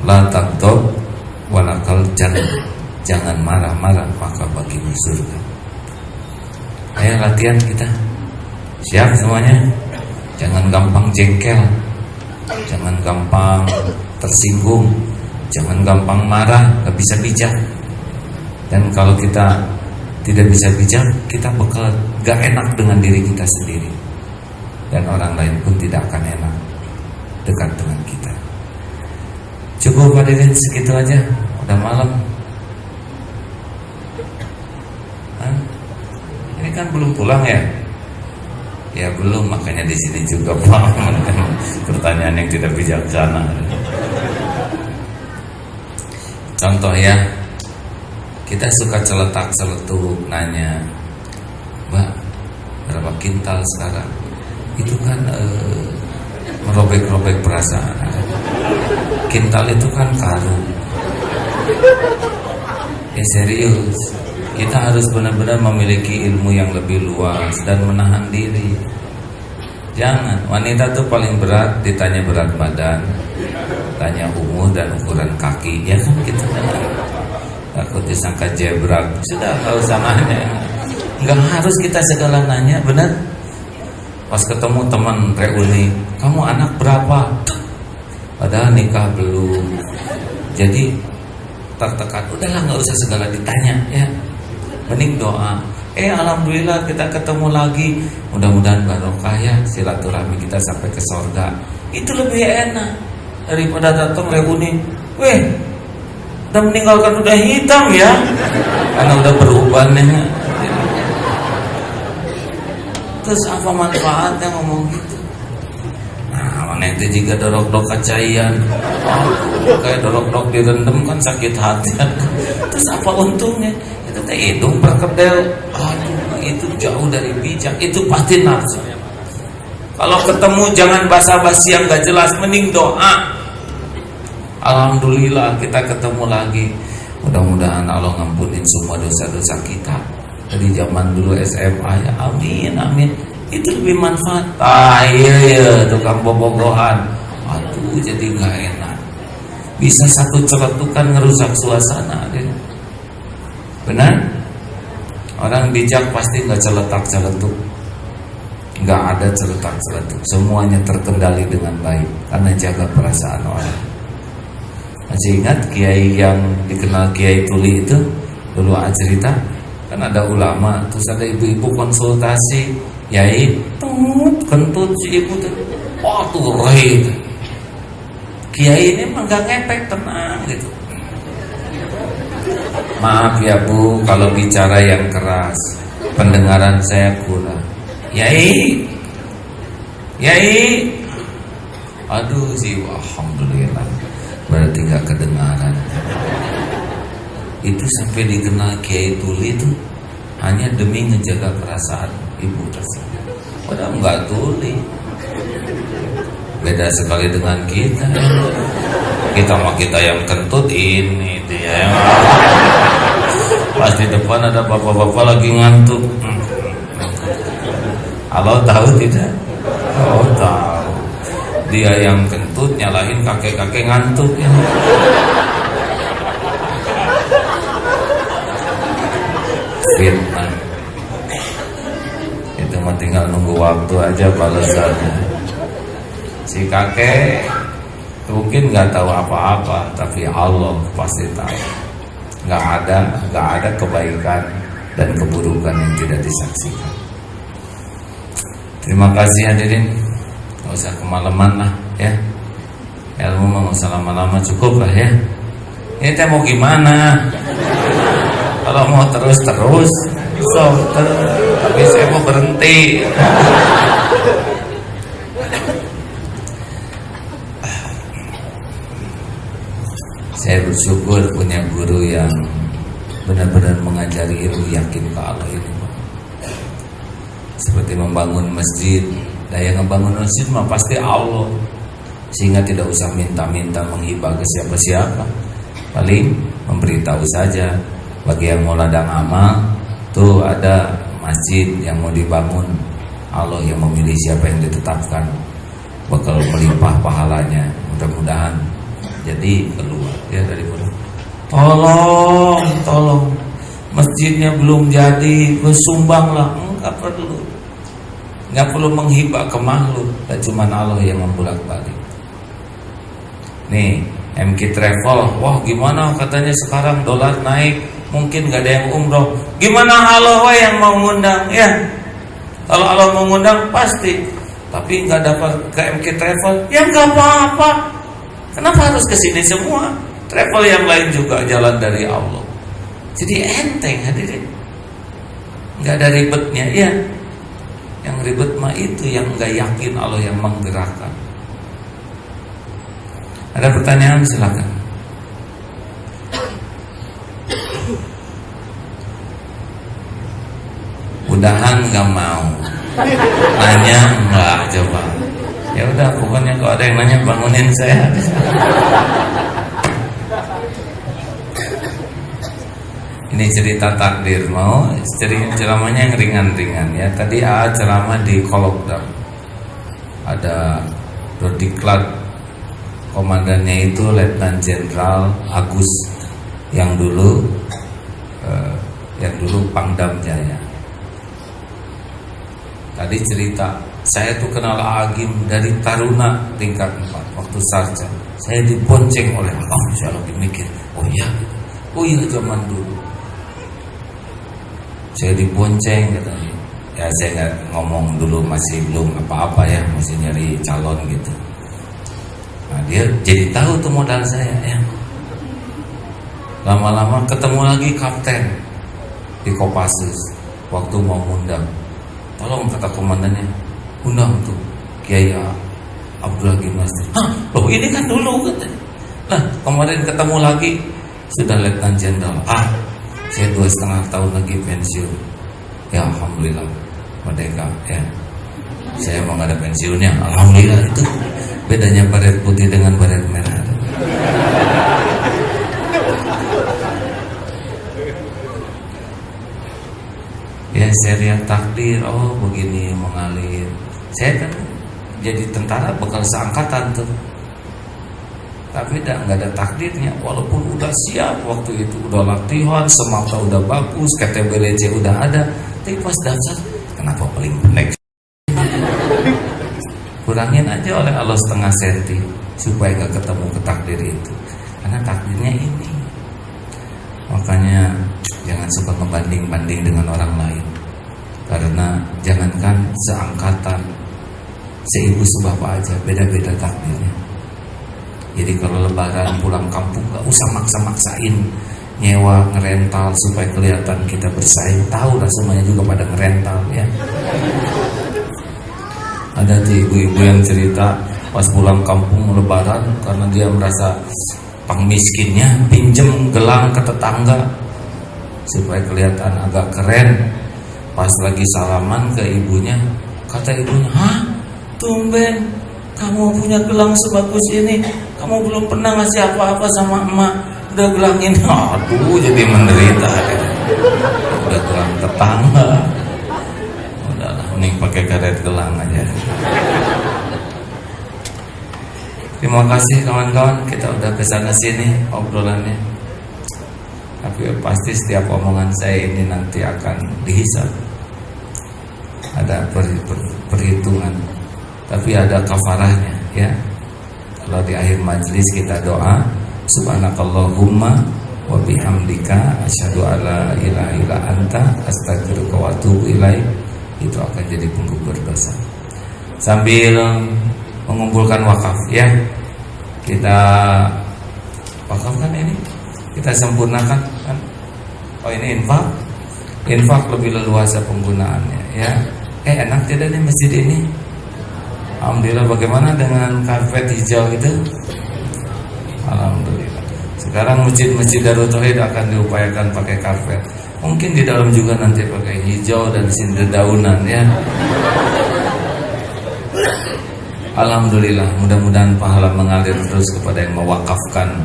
La taghdab walakal jannah. Jangan marah-marah maka bagimu surga. Ayo latihan kita. Siap semuanya? Jangan gampang jengkel, jangan gampang tersinggung, jangan gampang marah, gak bisa bijak. Dan kalau kita tidak bisa bijak, kita bakal gak enak dengan diri kita sendiri. Dan orang lain pun tidak akan enak dekat dengan kita. Cukup hadirin segitu aja, udah malam. Ini kan belum pulang ya? Ya belum, makanya di sini juga Pak. Pertanyaan yang tidak bijaksana. Contoh ya, kita suka celetak-celetuk nanya, Mbak, berapa kintal sekarang? Itu kan merobek-robek perasaan. Kintal itu kan karung. Ya serius, kita harus benar-benar memiliki ilmu yang lebih luas dan menahan diri. Jangan, wanita tuh paling berat ditanya berat badan, tanya umur dan ukuran kaki, ya kan gitu. Takut disangka jebrak, sudah gak usah nanya. Gak harus kita segala nanya, benar? Pas ketemu teman reuni, kamu anak berapa? Padahal nikah belum. Jadi tertekan, udahlah gak usah segala ditanya ya. Mending doa. Alhamdulillah kita ketemu lagi. Mudah-mudahan barokah ya silaturahmi kita sampai ke surga. Itu lebih enak daripada datang reuni. Udah meninggalkan udah hitam ya. Karena udah berubah nih. Terus apa manfaatnya ngomong gitu? Nah, mana itu juga dorok-dorok kacayan. Kayak dorok-dorok direndam kan sakit hati. Terus apa untungnya? Itu teh hidung perkedel. Aduh, itu jauh dari bijak. Itu pasti nafsu. Kalau ketemu jangan basa-basi yang gak jelas, mending doa. Alhamdulillah kita ketemu lagi. Mudah-mudahan Allah ngampunin semua dosa-dosa kita. Dari zaman dulu SMA ya, amin amin. Itu lebih manfaat. Iya tukang bobogohan. Aduh jadi gak enak. Bisa satu celetukan ngerusak suasana. Benar? Orang bijak pasti gak celetak-celetuk. Gak ada celetak-celetuk. Semuanya terkendali dengan baik karena jaga perasaan orang. Masih ingat kiai yang dikenal Kiai Tuli itu? Dulu cerita, kan ada ulama, terus ada ibu-ibu konsultasi, yai kentut si ibu tuh, tuh rei. Kiai ini mah gak ngepek, tenang gitu. Maaf ya Bu, kalau bicara yang keras, pendengaran saya kurang. Yai, aduh sih, alhamdulillah. berarti gak kedengaran. Itu sampai dikenal Kiai Tuli itu hanya demi menjaga perasaan ibu tersebut. Padahal nggak tuli. Beda sekali dengan kita. Kita mah kita yang kentut, ini dia yang pas di depan ada bapak-bapak lagi ngantuk. Allah tahu tidak? Oh tahu. Dia yang kentut nyalahin kakek-kakek ngantuk ya. Fitnah. Itu mah tinggal nunggu waktu aja balasannya. Si kakek mungkin nggak tahu apa-apa, tapi Allah pasti tahu. Nggak ada kebaikan dan keburukan yang tidak disaksikan. Terima kasih hadirin. Nggak usah kemalaman lah ya. Ilmu mau usah lama-lama, cukup lah ya. Ini teh mau gimana? Kalau mau terus tapi saya mau berhenti. Saya bersyukur punya guru yang benar-benar mengajari ilmu yakin ke Allah ini. Seperti membangun masjid. Nah yang membangun masjid mah pasti Allah. Sehingga tidak usah minta-minta menghibah ke siapa-siapa. Paling memberitahu saja. Bagi yang mau ladang amal, tuh ada masjid yang mau dibangun. Allah yang memilih siapa yang ditetapkan, bakal melimpah pahalanya. Mudah-mudahan jadi keluar ya dari pulau. Tolong, masjidnya belum jadi, bersumbanglah. Enggak perlu menghibah ke makhluk, dan cuma Allah yang membolak-balik. Nih, MK Travel, wah gimana katanya sekarang dolar naik, mungkin gak ada yang umroh. Gimana Allah yang mau ngundang ya? Kalau Allah mau ngundang pasti. Tapi gak dapat ke MK Travel, ya gak apa-apa. Kenapa harus ke sini semua? Travel yang lain juga jalan dari Allah. Jadi enteng hadirin. Gak ada ribetnya ya. Yang ribet mah itu yang gak yakin Allah yang menggerakkan. Ada pertanyaan silakan. Mudahan nggak mau. Nanya nggak coba. Ya udah, pokoknya kalau ada yang nanya bangunin saya. Ini cerita takdir, mau ceramahnya yang ringan-ringan ya. Tadi ceramah di Kolokdam. Ada Dodiklat, komandannya itu Letnan Jenderal Agus yang dulu Pangdam Jaya. Tadi cerita, saya tuh kenal Agim dari Taruna tingkat 4 waktu sarja. Saya dibonceng oleh saya lagi mikir, oh iya zaman dulu. Saya dibonceng katanya. Ya saya nggak ngomong dulu, masih belum apa-apa ya, masih nyari calon gitu. Nah dia jadi tahu tuh modal saya ya. Lama-lama ketemu lagi kapten di Kopassus waktu mau ngundang. Tolong kata komandannya, undang tuh Kiai Abdul Hakim Masjid. Loh ini kan dulu katanya. Nah kemarin ketemu lagi sudah Letnan Jenderal. Saya 2,5 tahun lagi pensiun. Ya alhamdulillah merdeka ya. Saya mau nggak ada pensiunnya, alhamdulillah. Itu bedanya baret putih dengan baret merah. Ya serial takdir, oh begini mengalir. Saya kan jadi tentara bekal seangkatan tuh. Tapi nggak ada takdirnya, walaupun udah siap waktu itu, udah latihan, semata udah bagus, KTBLC udah ada, tapi pas daftar, kenapa paling pendek? Kurangin aja oleh Allah 0,5 senti supaya nggak ketemu ke takdir itu, karena takdirnya ini. Makanya jangan suka ngebanding-banding dengan orang lain, karena jangankan seangkatan, seibu sebapak aja beda-beda takdirnya. Jadi kalau lebaran pulang kampung gak usah maksa-maksain nyewa, ngerental supaya kelihatan kita bersaing. Tahu lah semuanya juga pada ngerental ya. Ada tuh ibu-ibu yang cerita, pas pulang kampung lebaran karena dia merasa pang miskinnya pinjem gelang ke tetangga supaya kelihatan agak keren. Pas lagi salaman ke ibunya, kata ibunya, "Hah? Tumben kamu punya gelang sebagus ini, kamu belum pernah ngasih apa-apa sama emak, udah gelang ini." Aduh, jadi menderita gitu. Udah gelang tetangga, udahlah mending pakai karet gelang aja. Terima kasih kawan-kawan, kita udah kesana sini obrolannya. Tapi pasti setiap omongan saya ini nanti akan dihisab. Ada perhitungan, tapi ada kafarahnya ya. Kalau di akhir majelis kita doa, subhanakallahumma wa bihamdika asyhadu alla ilaha illa anta astaghfiruka wa atubu ilaik, itu akan jadi penggugur dosa. Sambil mengumpulkan wakaf ya, kita wakafkan ini, kita sempurnakan kan. Oh ini infak lebih leluasa penggunaannya ya. Enak tidak nih masjid ini? Alhamdulillah. Bagaimana dengan karpet hijau itu? Alhamdulillah. Sekarang masjid-masjid Darut Tauhid akan diupayakan pakai karpet. Mungkin di dalam juga nanti pakai hijau dan dedaunan ya. Alhamdulillah, mudah-mudahan pahala mengalir terus kepada yang mewakafkan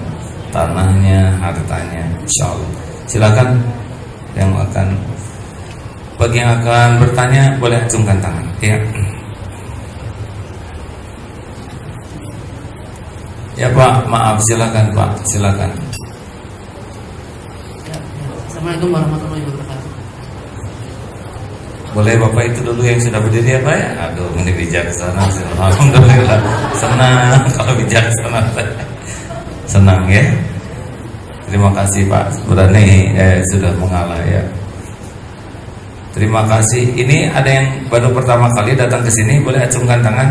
tanahnya, hartanya, insyaallah. Silakan bagi yang akan bertanya boleh acungkan tangan ya. Ya Pak, maaf, silakan Pak, silakan. Assalamualaikum warahmatullahi wabarakatuh. Boleh Bapak itu dulu yang sudah berdiri ya Pak ya? Aduh, ini bijaksana. Alhamdulillah, senang kalau bijaksana. Senang ya. Terima kasih Pak, berani sudah mengalah ya. Terima kasih. Ini ada yang baru pertama kali datang ke sini, boleh acungkan tangan.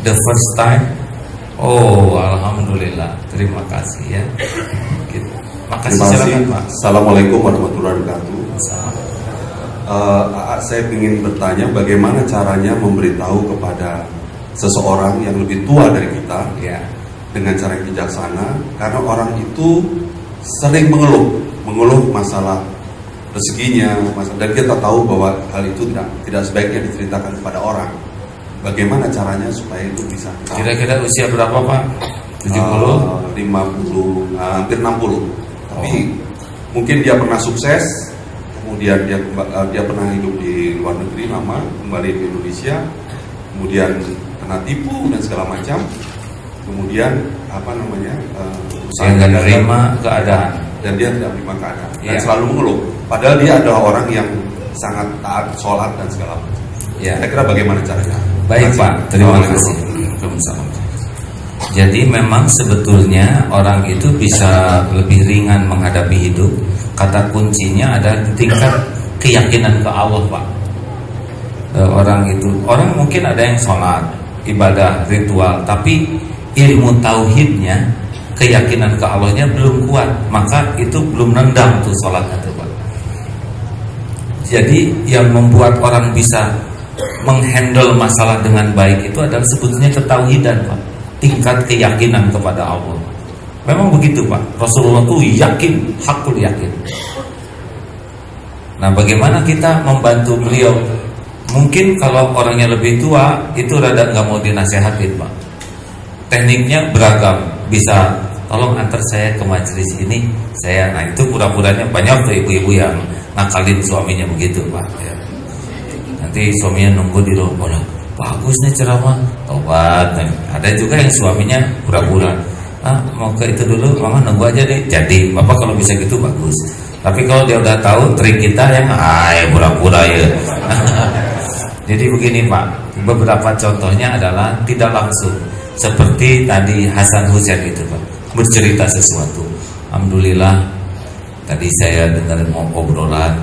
The first time. Oh, alhamdulillah. Terima kasih ya. Makasih, silakan Pak. Assalamualaikum warahmatullahi wabarakatuh. Saya ingin bertanya bagaimana caranya memberitahu kepada seseorang yang lebih tua dari kita ya, dengan cara yang bijaksana, karena orang itu sering mengeluh masalah rezekinya, dan kita tahu bahwa hal itu tidak sebaiknya diceritakan kepada orang. Bagaimana caranya supaya itu bisa kita... Kira-kira usia berapa Pak? 70? 50, hampir 60. Tapi mungkin dia pernah sukses, kemudian dia pernah hidup di luar negeri lama, kembali ke Indonesia, kemudian kena tipu dan segala macam, kemudian saya nggak menerima keadaan, dan dia tidak menerima keadaan dan ya, selalu mengeluh. Padahal dia adalah orang yang sangat taat, sholat dan segala macam. Ya. Saya kira bagaimana caranya? Baik Pak, terima kasih. Jadi memang sebetulnya orang itu bisa lebih ringan menghadapi hidup. Kata kuncinya ada di tingkat keyakinan ke Allah Pak. Orang mungkin ada yang sholat, ibadah, ritual, tapi ilmu tauhidnya, keyakinan ke Allahnya belum kuat, maka itu belum nendang tuh sholatnya tuh Pak. Jadi yang membuat orang bisa menghandle masalah dengan baik itu adalah sebetulnya ketauhidan Pak, tingkat keyakinan kepada Allah. Memang begitu Pak, Rasulullah tuh yakin, hakul yakin. Nah bagaimana kita membantu beliau? Mungkin kalau orangnya lebih tua, itu rada nggak mau dinasehatin Pak. Tekniknya beragam, bisa tolong antar saya ke majelis ini, nah itu pura-puranya banyak tuh ibu-ibu yang ngakalin suaminya begitu Pak ya. Nanti suaminya nunggu di rumah, bagus nih ceramah, tobat. Ada juga yang suaminya pura-pura, mau ke itu dulu, mama nunggu aja deh. Jadi bapak kalau bisa gitu bagus. Tapi kalau dia udah tahu trik kita yang pura-pura ya. Jadi begini Pak, beberapa contohnya adalah tidak langsung. Seperti tadi Hasan Husain itu Pak, bercerita sesuatu. Alhamdulillah, tadi saya dengar obrolan,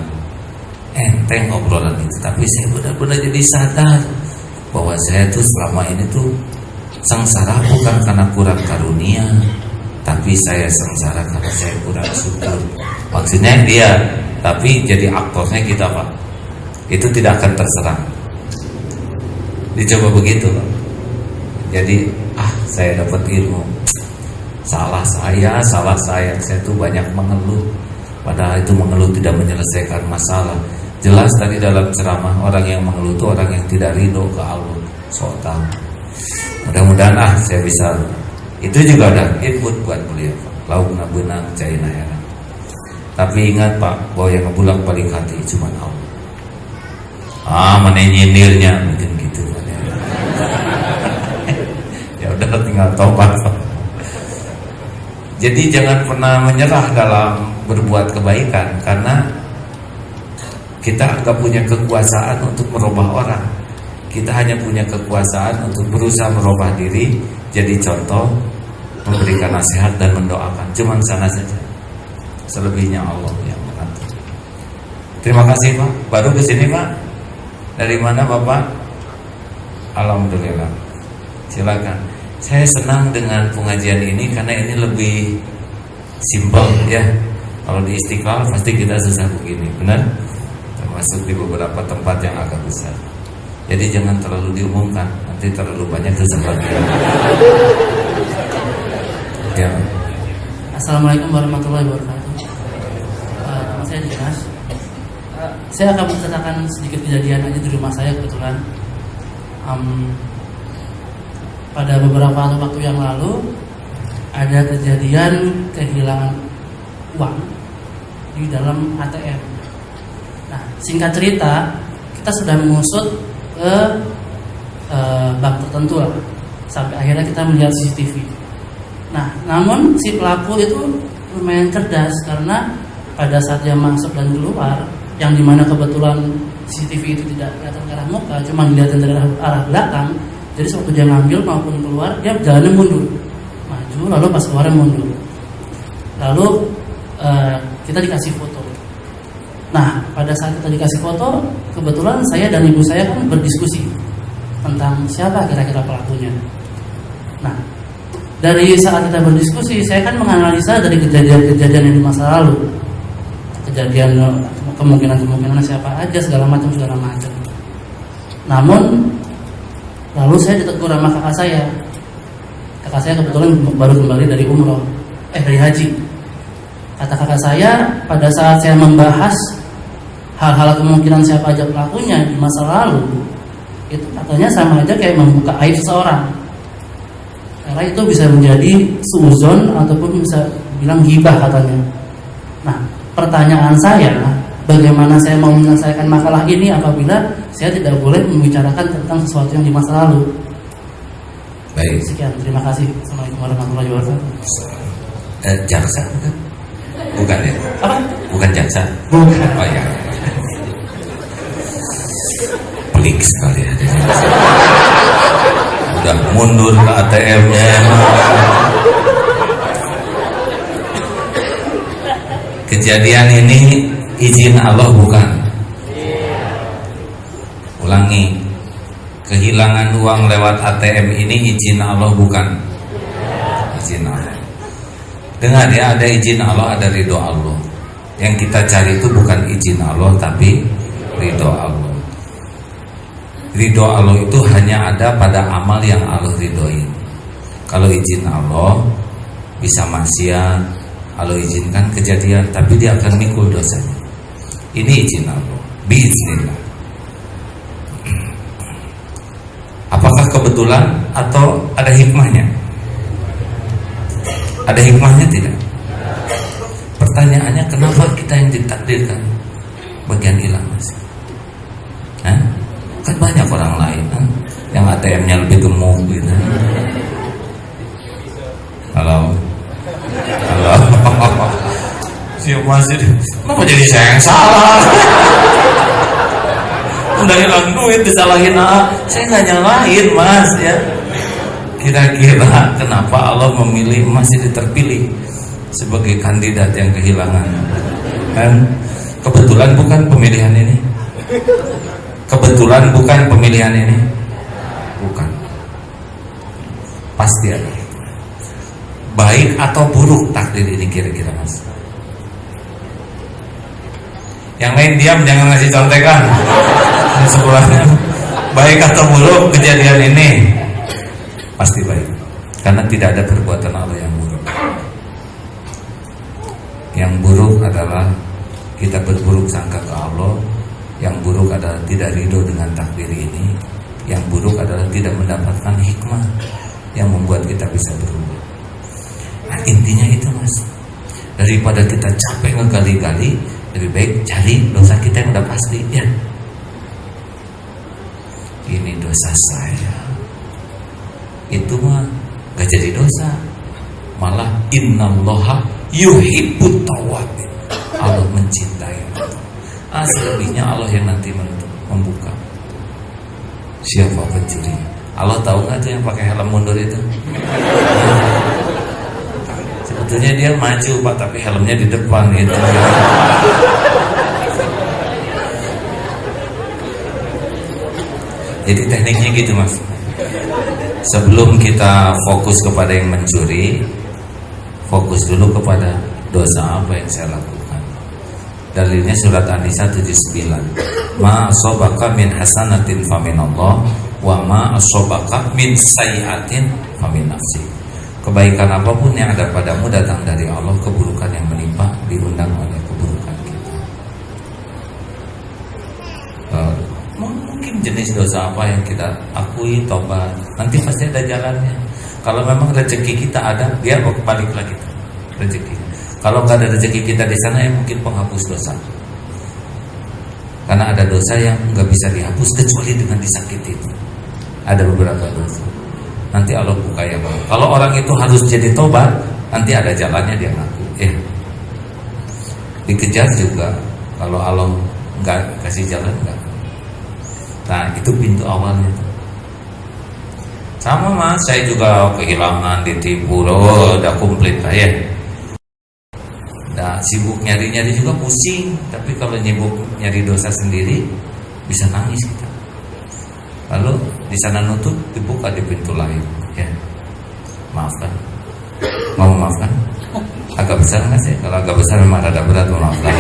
enteng obrolan itu, tapi saya benar-benar jadi sadar bahwa saya tuh selama ini tuh sengsara bukan karena kurang karunia, tapi saya sengsara karena saya kurang syukur. Maksudnya dia, tapi jadi aktornya kita Pak, itu tidak akan terserang. Dicoba begitu Pak. Jadi saya dapat ilmu. Salah saya tuh banyak mengeluh. Padahal itu mengeluh tidak menyelesaikan masalah. Jelas tadi dalam ceramah, orang yang mengeluh itu orang yang tidak ridho ke Allah. Soal. Mudah-mudahan saya bisa. Itu juga ada input buat beliau. Laukna benang caina heran. Tapi ingat Pak, bahwa yang ngebulak balik hati cuma Allah. Mana nyindirnya mungkin gitu. Ya udah tinggal tobat. Jadi jangan pernah menyerah dalam berbuat kebaikan, karena kita nggak punya kekuasaan untuk merubah orang. Kita hanya punya kekuasaan untuk berusaha merubah diri, jadi contoh, memberikan nasihat dan mendoakan. Cuman sana saja. Selebihnya Allah yang mengatur. Terima kasih Pak. Baru kesini Pak. Dari mana Bapak? Alhamdulillah. Silakan. Saya senang dengan pengajian ini karena ini lebih simpel ya. Kalau di Istiqlal pasti kita susah begini, benar? Termasuk di beberapa tempat yang agak besar. Jadi jangan terlalu diumumkan, nanti terlalu banyak susah lagi. Ya. Assalamualaikum warahmatullahi wabarakatuh. Nama saya Dinas. Saya akan menceritakan sedikit kejadian aja di rumah saya kebetulan. Pada beberapa waktu yang lalu ada kejadian kehilangan uang di dalam ATM. Nah, singkat cerita, kita sudah mengusut ke bank tertentu lah, sampai akhirnya kita melihat CCTV. Nah, namun si pelaku itu lumayan cerdas karena pada saat dia masuk dan keluar, yang dimana kebetulan CCTV itu tidak kelihatan ke arah muka, cuma dilihat dari arah belakang. Jadi waktu dia ngambil maupun keluar, dia jalannya mundur, maju, lalu pas keluar mundur. Lalu kita dikasih foto. Nah, pada saat kita dikasih foto, kebetulan saya dan ibu saya kan berdiskusi tentang siapa kira-kira pelakunya. Nah, dari saat kita berdiskusi, saya kan menganalisa dari kejadian-kejadian yang di masa lalu, kejadian kemungkinan siapa aja, segala macam. Namun lalu saya ditegur sama kakak saya. Kakak saya kebetulan baru kembali dari umroh, dari haji. Kata kakak saya, pada saat saya membahas hal-hal kemungkinan siapa aja pelakunya di masa lalu, itu katanya sama aja kayak membuka aib seseorang. Karena itu bisa menjadi suuzon ataupun bisa bilang ghibah katanya. Nah, pertanyaan saya, bagaimana saya mau menyelesaikan masalah ini apabila saya tidak boleh membicarakan tentang sesuatu yang di masa lalu? Baik. Sekian, terima kasih. Assalamualaikum warahmatullahi wabarakatuh. Jaksa bukan? Bukan ya? Apa? Bukan jaksa? Bukan. Oh ya. Pelik sekali ya. Udah mundur ke ATM-nya. Kejadian ini izin Allah bukan? Ulangi, kehilangan uang lewat ATM ini izin Allah bukan? Izin Allah. Dengar ya, ada izin Allah, ada ridho Allah. Yang kita cari itu bukan izin Allah, tapi ridho Allah. Ridho Allah itu hanya ada pada amal yang Allah ridhoi. Kalau izin Allah bisa maksiat, Allah izinkan kejadian, tapi dia akan mikul dosanya. Ini izin Allah, biiznillah. Apakah kebetulan atau ada hikmahnya? Ada hikmahnya tidak? Pertanyaannya, kenapa kita yang ditakdirkan bagian hilang masih? Kan banyak orang lain kan yang ATM-nya lebih gemuk gitu. Halo. Siapa masih? Kenapa jadi saya yang salah? Udah hilang duit disalahin saya nggak nyalahin mas ya. Kira-kira kenapa Allah memilih masih terpilih sebagai kandidat yang kehilangan? Kan kebetulan bukan pemilihan ini. Kebetulan bukan pemilihan ini. Bukan. Pasti ada. Baik atau buruk takdir ini kira-kira mas? Yang lain diam, jangan ngasih contekan. Sebelahnya baik atau buruk kejadian ini? Pasti baik. Karena tidak ada perbuatan Allah yang buruk. Yang buruk adalah kita berburuk sangka ke Allah. Yang buruk adalah tidak ridho dengan takdir ini. Yang buruk adalah tidak mendapatkan hikmah yang membuat kita bisa berubah. Nah, intinya itu, Mas. Daripada kita capek ngegali-gali, lebih baik cari dosa kita yang udah pasti, ya. Ini dosa saya. Itu mah gak jadi dosa. Malah innallaha yuhibbut tawwabin. Allah mencintai. Selebihnya Allah yang nanti membuka. Siapa pencuri? Allah tahu nggak tuh yang pakai helm mundur itu? Sebetulnya dia maju Pak, tapi helmnya di depan gitu. Jadi tekniknya gitu, Mas. Sebelum kita fokus kepada yang mencuri, fokus dulu kepada dosa apa yang saya lakukan. Dalilnya surat An-Nisa 79. Ma asobaka min hasanatin faminallah, wa ma asobaka min sayyiatin famin nafsi. Kebaikan apapun yang ada padamu datang dari Allah, keburukan yang menimpa diundang oleh keburukan kita. Mungkin jenis dosa apa yang kita akui, tobat, nanti pasti ada jalannya. Kalau memang rezeki kita ada, dia balik lagi rezeki. Kalau nggak ada rezeki kita di sana, ya mungkin penghapus dosa. Karena ada dosa yang nggak bisa dihapus kecuali dengan disakiti. Ada beberapa dosa. Nanti Allah buka ya Bang. Kalau orang itu harus jadi tobat, nanti ada jalannya dia ngaku. Dikejar juga. Kalau Allah nggak kasih jalan, nggak. Nah itu pintu awalnya. Sama Mas, saya juga kehilangan, ditipu, udah komplit lah ya. Nah, sibuk nyari-nyari juga pusing. Tapi kalau nyibuk nyari dosa sendiri, bisa nangis kita. Lalu di sana nutup, dibuka di pintu lain. Ya, maafkan. Mau memaafkan? Agak besar nggak sih? Kalau agak besar memang ada berat memaafkan.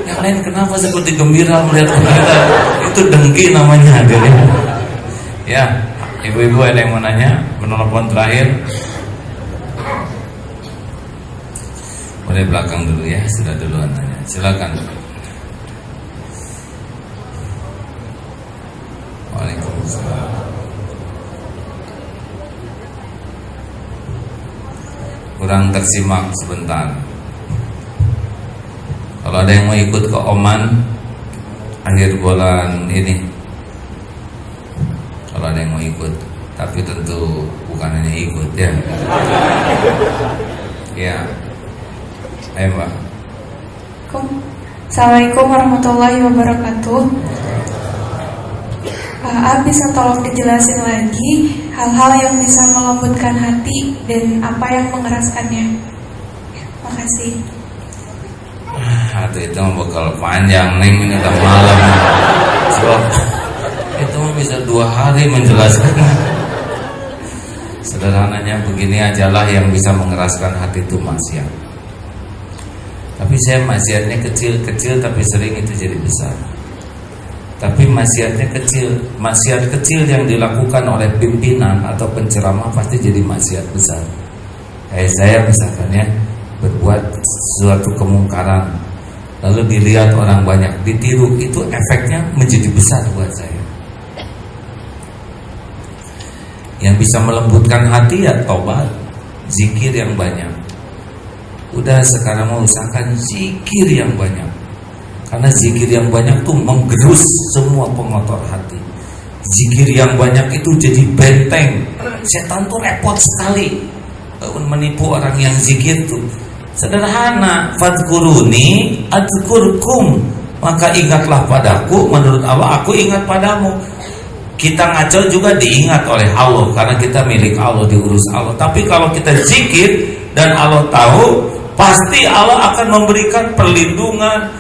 Yang lain kenapa seperti gembira melihat kita? Itu dengki namanya, ya. Ibu-ibu ada yang mau nanya? Menelpon terakhir. Mulai belakang dulu ya, sudah duluan nanya. Silakan. Waalaikumsalam. Kurang tersimak sebentar. Kalau ada yang mau ikut ke Oman akhir bulan ini, kalau ada yang mau ikut, tapi tentu bukan hanya ikut ya. Ya, ayo Mbak. Assalamualaikum warahmatullahi wabarakatuh. Bisa tolong dijelasin lagi hal-hal yang bisa melembutkan hati dan apa yang mengeraskannya. Makasih. Itu bakal panjang nih, ini udah malam. Sebab itu bisa 2 hari menjelaskan. Sederhananya begini ajalah, yang bisa mengeraskan hati itu maksiat. Tapi saya maksiatnya kecil-kecil, tapi sering itu jadi besar. Tapi maksiatnya kecil, maksiat kecil yang dilakukan oleh pimpinan atau penceramah pasti jadi maksiat besar. Kayak saya misalkan ya, berbuat suatu kemungkaran, lalu dilihat orang banyak, ditiru, itu efeknya menjadi besar buat saya. Yang bisa melembutkan hati ya tobat, zikir yang banyak. Udah sekarang mau usahakan zikir yang banyak. Karena zikir yang banyak tuh menggerus semua pengotor hati. Zikir yang banyak itu jadi benteng. Setan tuh repot sekali menipu orang yang zikir tuh. Sederhana, fadkuruni adzkurkum, maka ingatlah padaku, menurut Allah aku ingat padamu. Kita ngaco juga diingat oleh Allah, karena kita milik Allah, diurus Allah. Tapi kalau kita zikir dan Allah tahu, pasti Allah akan memberikan perlindungan,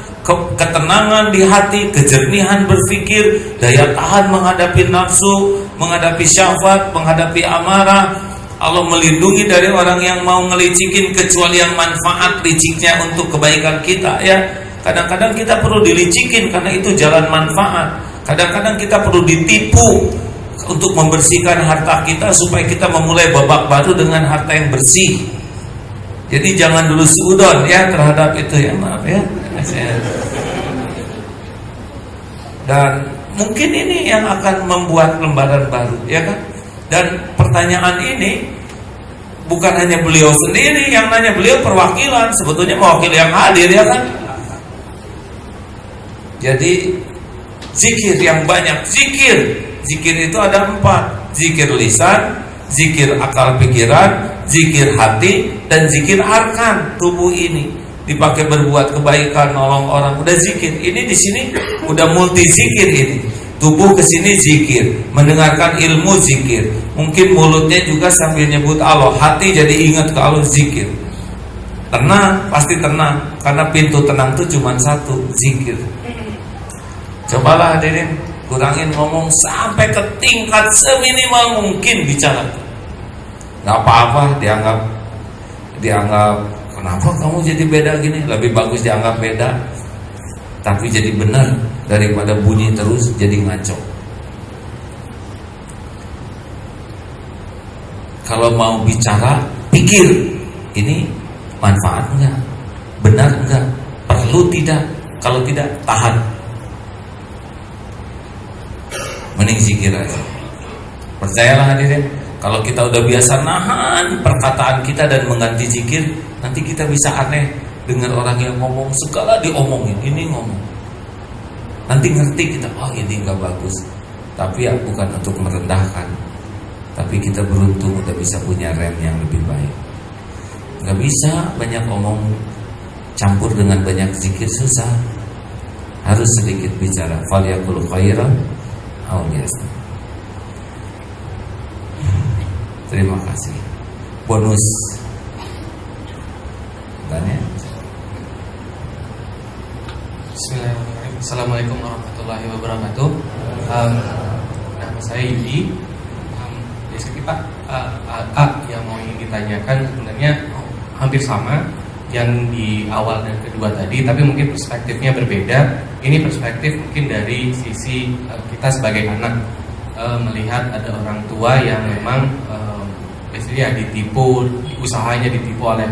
ketenangan di hati, kejernihan berpikir, daya tahan menghadapi nafsu, menghadapi syahwat, menghadapi amarah. Allah melindungi dari orang yang mau ngelicikin, kecuali yang manfaat liciknya untuk kebaikan kita ya. Kadang-kadang kita perlu dilicikin karena itu jalan manfaat. Kadang-kadang kita perlu ditipu untuk membersihkan harta kita supaya kita memulai babak baru dengan harta yang bersih. Jadi jangan dulu suudon ya terhadap itu ya, maaf ya. Dan mungkin ini yang akan membuat lembaran baru, ya kan? Dan pertanyaan ini bukan hanya beliau sendiri yang nanya, beliau perwakilan, sebetulnya mewakili yang hadir, ya kan? Jadi zikir yang banyak, zikir itu ada 4, zikir lisan, zikir akal pikiran, zikir hati, dan zikir arkan tubuh ini. Dipakai berbuat kebaikan, nolong orang, udah zikir. Ini di sini udah multi zikir ini. Tubuh kesini zikir, mendengarkan ilmu zikir. Mungkin mulutnya juga sambil nyebut Allah, hati jadi ingat ke Allah, zikir. Tenang, pasti tenang, karena pintu tenang itu cuma satu, zikir. Cobalah hadirin, kurangin ngomong sampai ke tingkat seminimal mungkin bicara. Gak apa-apa dianggap kenapa kamu jadi beda gini? Lebih bagus dianggap beda, tapi jadi benar daripada bunyi terus jadi ngaco. Kalau mau bicara, pikir ini manfaat enggak, benar enggak, perlu tidak. Kalau tidak, tahan. Mending zikir aja. Percayalah hadirin, kalau kita udah biasa nahan perkataan kita dan mengganti zikir, nanti kita bisa aneh dengar orang yang ngomong segala diomongin, ini ngomong. Nanti ngerti kita, oh ini nggak bagus. Tapi ya bukan untuk merendahkan, tapi kita beruntung udah bisa punya rem yang lebih baik. Nggak bisa banyak ngomong campur dengan banyak zikir, susah. Harus sedikit bicara. Falyaqul khairan aw liyasmut. Terima kasih. Bonus. Tanya. Bismillahirrahmanirrahim. Assalamualaikum warahmatullahi wabarakatuh. Nama saya Yudi. Jadi Pak, yang mau ingin ditanyakan sebenarnya hampir sama yang di awal dan kedua tadi, tapi mungkin perspektifnya berbeda. Ini perspektif mungkin dari sisi kita sebagai anak, melihat ada orang tua yang memang biasanya ditipu, usahanya ditipu oleh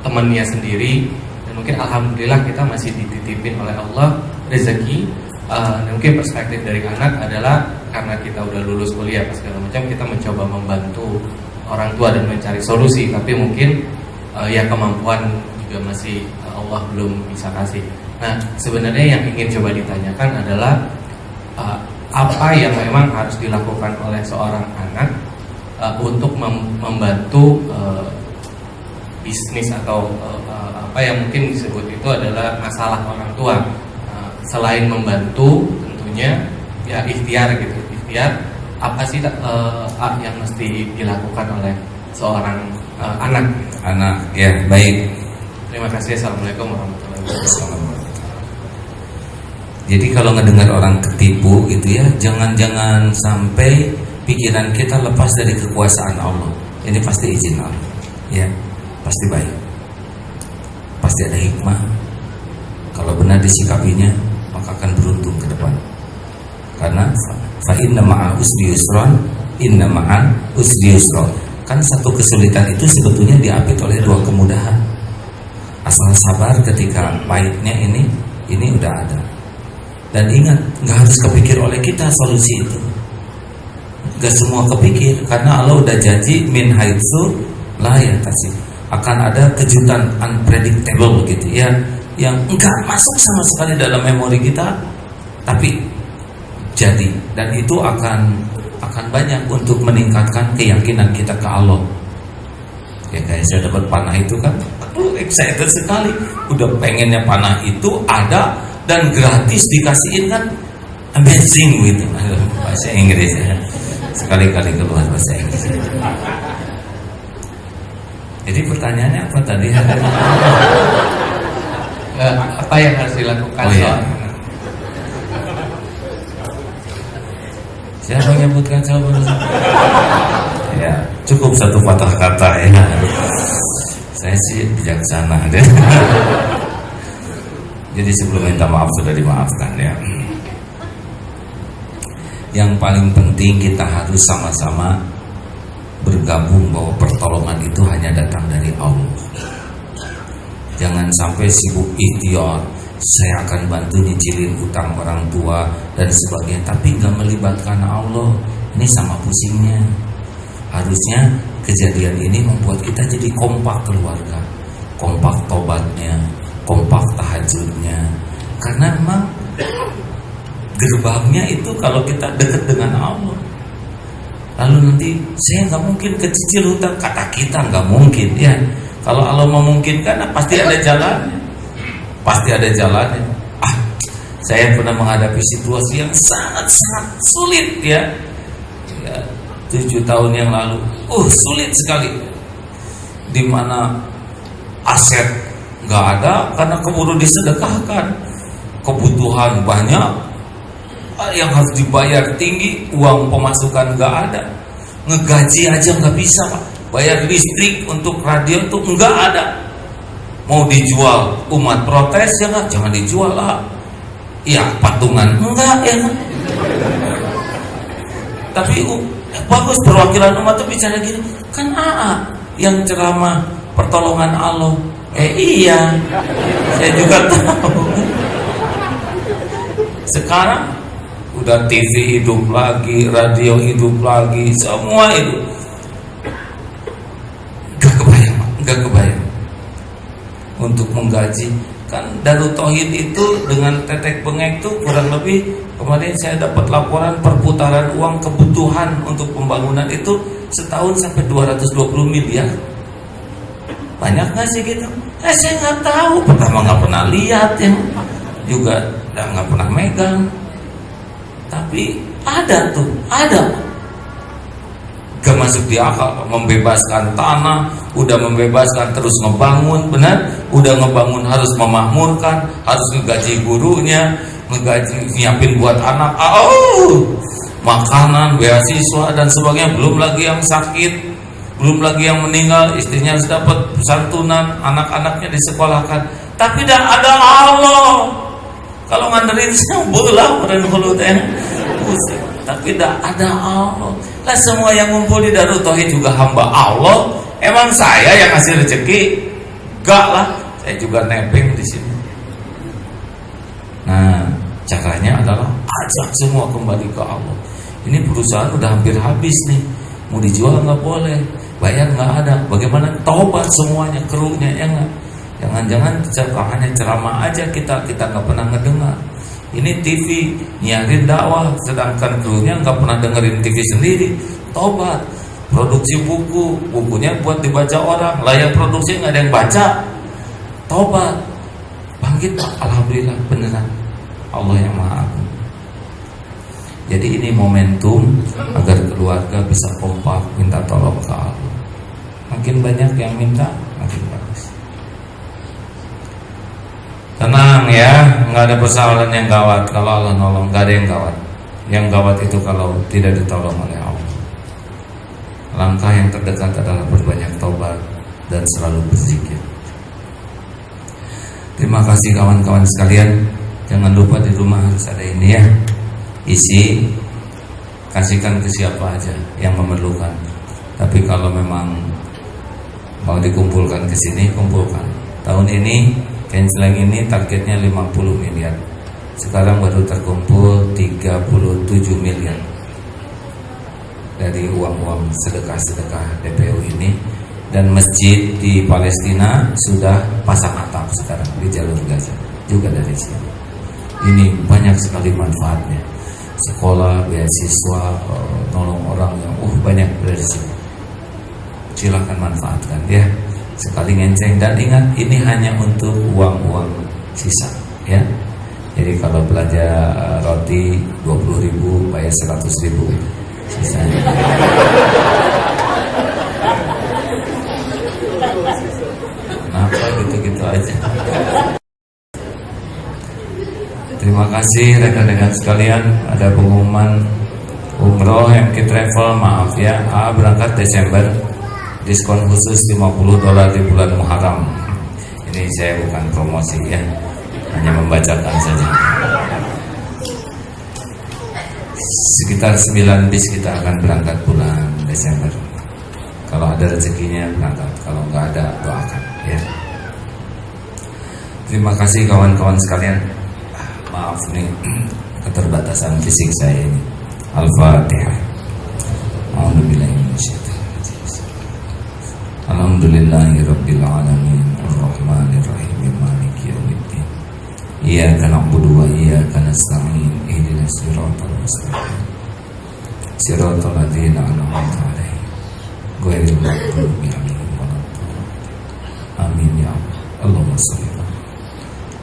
temannya sendiri, dan mungkin alhamdulillah kita masih dititipin oleh Allah rezeki. Dan mungkin perspektif dari anak adalah karena kita udah lulus kuliah segala macam, kita mencoba membantu orang tua dan mencari solusi, tapi mungkin ya kemampuan juga masih Allah belum bisa kasih. Nah, sebenarnya yang ingin coba ditanyakan adalah apa yang memang harus dilakukan oleh seorang anak untuk membantu bisnis atau apa yang mungkin disebut itu adalah masalah orang tua. Selain membantu, tentunya ya ikhtiar gitu. Ikhtiar apa sih yang mesti dilakukan oleh seorang anak? Anak, ya baik. Terima kasih. Assalamualaikum warahmatullahi wabarakatuh. Jadi kalau ngedengar orang ketipu gitu ya, jangan sampai pikiran kita lepas dari kekuasaan Allah. Ini pasti izin Allah, ya, pasti baik, pasti ada hikmah. Kalau benar disikapinya, maka akan beruntung ke depan. Karena fa inna ma'al usri yusran, inna ma'al usri yusran. Kan satu kesulitan itu sebetulnya diapit oleh dua kemudahan. Asal sabar ketika pahitnya ini udah ada. Dan ingat, nggak harus kepikir oleh kita solusi itu. Nggak semua kepikir, karena Allah udah janji min haitsu la yatasib. Akan ada kejutan unpredictable gitu ya, yang enggak masuk sama sekali dalam memori kita, tapi jadi, dan itu akan banyak untuk meningkatkan keyakinan kita ke Allah. Ya kayak saya dapat panah itu kan, aduh excited sekali, udah pengennya panah itu ada dan gratis dikasihin kan, amazing gitu. Bahasa Inggris ya, sekali-kali keluar bahasa Inggris. Jadi pertanyaannya apa tadi? Apa yang harus dilakukan? Oh, ya. Siapa yang menyebutkan jawaban? Ya, cukup satu patah kata ya. Saya sih bijaksana deh. Jadi sebelum minta maaf sudah dimaafkan ya. Yang paling penting kita harus sama-sama bergabung bahwa pertolongan itu hanya datang dari Allah. Jangan sampai sibuk ikhtiar, saya akan bantu nyicilin utang orang tua dan sebagainya, tapi nggak melibatkan Allah. Ini sama pusingnya. Harusnya kejadian ini membuat kita jadi kompak keluarga, kompak tobatnya, kompak tahajudnya. Karena memang gerbangnya itu kalau kita dekat dengan Allah. Lalu nanti saya nggak mungkin kecicil hutang, kata kita nggak mungkin ya. Kalau Allah memungkinkan, pasti ada jalannya. Pasti ada jalannya. Saya pernah menghadapi situasi yang sangat-sangat sulit ya. 7 tahun yang lalu, sulit sekali. Dimana aset nggak ada karena keburu disedekahkan, kebutuhan banyak, yang harus dibayar tinggi, uang pemasukan nggak ada, ngegaji aja nggak bisa Pak, bayar listrik untuk radio tuh nggak ada. Mau dijual, umat protes ya nggak, jangan dijual lah. Ya patungan enggak ya. Tapi bagus perwakilan umat tuh bicara gini, kan yang ceramah pertolongan Allah. Iya, saya juga tahu. Sekarang udah TV hidup lagi, radio hidup lagi, semua itu. Gak kebayang untuk menggaji. Kan Darut Tauhid itu dengan tetek bengek itu kurang lebih, kemarin saya dapat laporan perputaran uang kebutuhan untuk pembangunan itu setahun sampai 220 miliar. Banyak gak sih gitu? Saya nggak tahu, pertama nggak pernah lihat ya, juga nggak pernah megang. Tapi ada tuh, ada. Gak masuk di akal, membebaskan tanah, udah membebaskan terus ngebangun, benar? Udah ngebangun harus memakmurkan, harus ngegaji gurunya, ngegaji, nyiapin buat anak, makanan, beasiswa dan sebagainya. Belum lagi yang sakit, belum lagi yang meninggal, istrinya harus dapat santunan, anak-anaknya disekolahkan. Tapi dah ada Allah. Kalau nganterin bola dan hulu teh. Tapi dah ada Allah. Lah semua yang ngumpul di Darut Tauhid juga hamba Allah. Emang saya yang ngasih rezeki? Enggak lah, saya juga nebeng di sini. Nah, caranya adalah ajak semua kembali ke Allah. Ini perusahaan udah hampir habis nih, mau dijual nggak boleh, bayar nggak ada. Bagaimana taubat semuanya, krunya ya nggak? Jangan-jangan hanya ceramah aja kita nggak pernah ngedengar. Ini TV nyiarin dakwah, sedangkan krunya nggak pernah dengerin TV sendiri. Tobat, produksi buku, bukunya buat dibaca orang, layar produksi nggak ada yang baca. Tobat, bangkit, alhamdulillah beneran Allah yang Maha Agung. Jadi ini momentum agar keluarga bisa kompak minta tolong ke Allah. Makin banyak yang minta, makin bagus. Tenang ya, nggak ada persoalan yang gawat kalau Allah nolong, nggak ada yang gawat. Yang gawat itu kalau tidak ditolong oleh Allah. Langkah yang terdekat adalah berbanyak taubat dan selalu berzikir. Terima kasih kawan-kawan sekalian. Jangan lupa di rumah harus ada ini ya. Isi, kasihkan ke siapa aja yang memerlukan. Tapi kalau memang mau dikumpulkan ke sini, kumpulkan. Tahun ini Kenslang ini targetnya 50 miliar. Sekarang baru terkumpul 37 miliar dari uang-uang sedekah-sedekah DPU ini. Dan masjid di Palestina sudah pasang atap sekarang di jalur Gaza, juga dari sini. Ini banyak sekali manfaatnya. Sekolah, beasiswa, nolong orang yang banyak dari sini. Silakan manfaatkan ya. Sekali ngenceng, dan ingat ini hanya untuk uang-uang sisa ya. Jadi kalau belanja roti 20.000 bayar 100.000 sisanya. Kenapa gitu-gitu aja. Terima kasih rekan-rekan sekalian. Ada pengumuman umroh MK Travel, maaf ya, berangkat Desember. Diskon khusus $50 di bulan Muharram. Ini saya bukan promosi ya, hanya membacakan saja. Sekitar 9 bis kita akan berangkat bulan Desember. Kalau ada rezekinya berangkat, kalau nggak ada doakan ya. Terima kasih kawan-kawan sekalian. Maaf nih keterbatasan fisik saya ini. Al-Fatihah. Alhamdulillahirabbil alamin arrahmanir rahim maliki yaumiddin. Iyyaka na'budu wa iyyaka nasta'in ihdinas siratal mustaqim. Siratal ladzina an'amta 'alaihim ghairil maghdubi 'alaihim waladdallin. Amin ya Allah. Allahumma shalli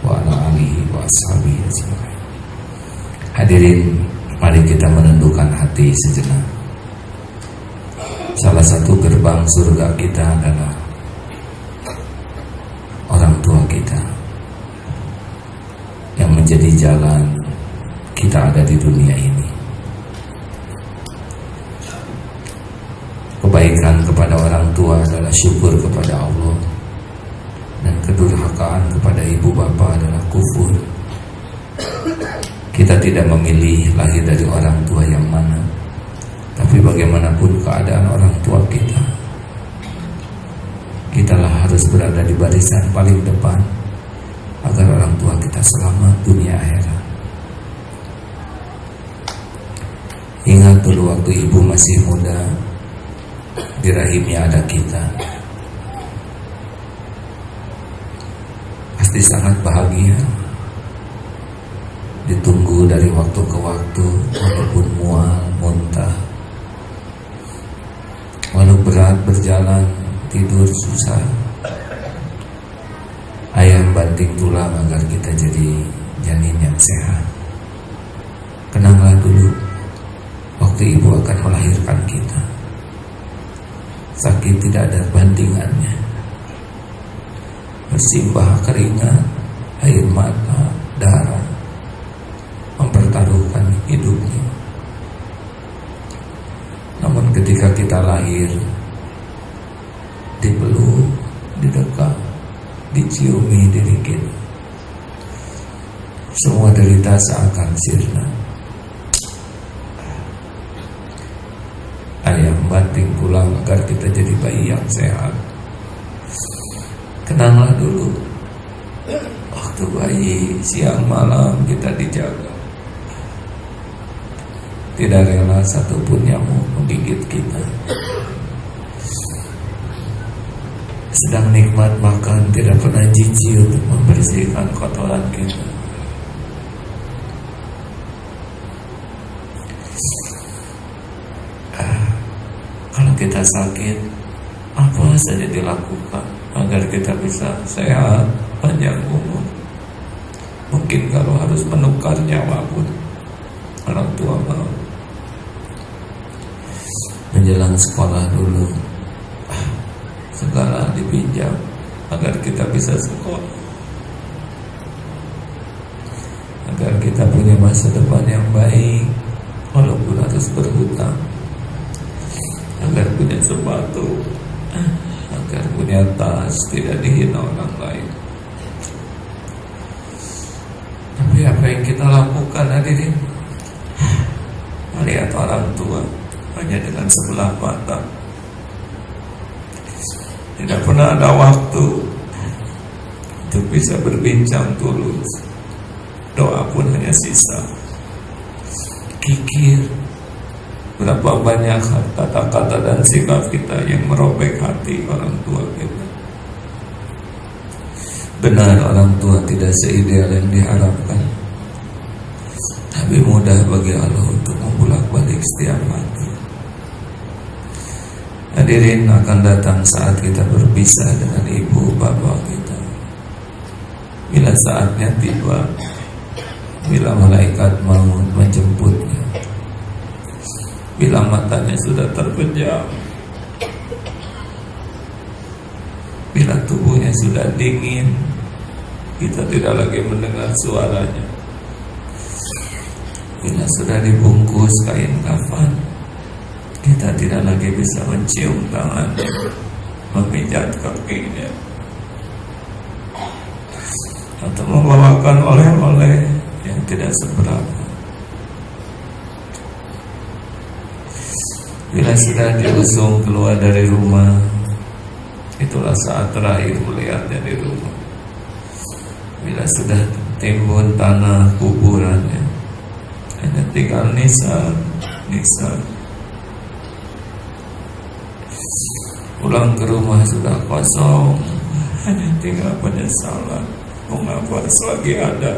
wa ala alihi wa ashabihi ajma'in. Hadirin, mari kita menundukkan hati sejenak. Salah satu gerbang surga kita adalah orang tua kita yang menjadi jalan kita ada di dunia ini. Kebaikan kepada orang tua adalah syukur kepada Allah, dan kedurhakaan kepada ibu bapa adalah kufur. Kita tidak memilih lahir dari orang tua yang mana, tapi bagaimanapun keadaan orang tua kita, kitalah harus berada di barisan paling depan agar orang tua kita selamat dunia akhirat. Ingat dulu waktu ibu masih muda, di rahimnya ada kita, pasti sangat bahagia. Ditunggu dari waktu ke waktu, walaupun mual, muntah, walau berat berjalan, tidur susah, ayah banting tulang agar kita jadi janin yang sehat. Kenanglah dulu waktu ibu akan melahirkan kita. Sakit tidak ada bandingannya. Bersimbah keringat, air mata, darah, mempertaruhkan hidupnya. Namun ketika kita lahir, dipeluk, didekat, diciumi diri kita, semua derita seakan sirna. Ayah banting tulang agar kita jadi bayi yang sehat. Kenanglah dulu waktu bayi, siang malam kita dijaga. Tidak rela satupun nyamuk menggigit kita. Sedang nikmat makan, tidak pernah jijik untuk membersihkan kotoran kita. Kalau kita sakit, apa saja dilakukan agar kita bisa sehat, panjang umur. Mungkin kalau harus menukar nyawa pun orang tua mau. Menjelang sekolah dulu, segala dipinjam agar kita bisa sekolah, agar kita punya masa depan yang baik, walaupun harus berhutang, agar punya sepatu, agar punya tas, tidak dihina orang lain. Tapi apa yang kita lakukan hadirin? Melihat orang tua hanya dengan sebelah mata. Tidak pernah ada waktu untuk bisa berbincang tulus. Doa pun hanya sisa. Kikir, berapa banyak kata-kata dan sikap kita yang merobek hati orang tua kita. Benar, orang tua tidak seideal yang diharapkan, tapi mudah bagi Allah untuk membulak-balik setiap hati. Hadirin, akan datang saat kita berpisah dengan ibu bapa kita. Bila saatnya tiba, bila malaikat maut menjemputnya, bila matanya sudah terpejam, bila tubuhnya sudah dingin, kita tidak lagi mendengar suaranya. Bila sudah dibungkus kain kafan, kita tidak lagi bisa mencium tangannya, memijat kakinya, atau membawakan oleh-oleh yang tidak seberapa. Bila sudah diusung keluar dari rumah, itulah saat terakhir melihatnya di rumah. Bila sudah timbun tanah kuburannya, hanya tinggal nisan. Pulang ke rumah sudah kosong, hanya tinggal penyesalan. Mengapa selagi ada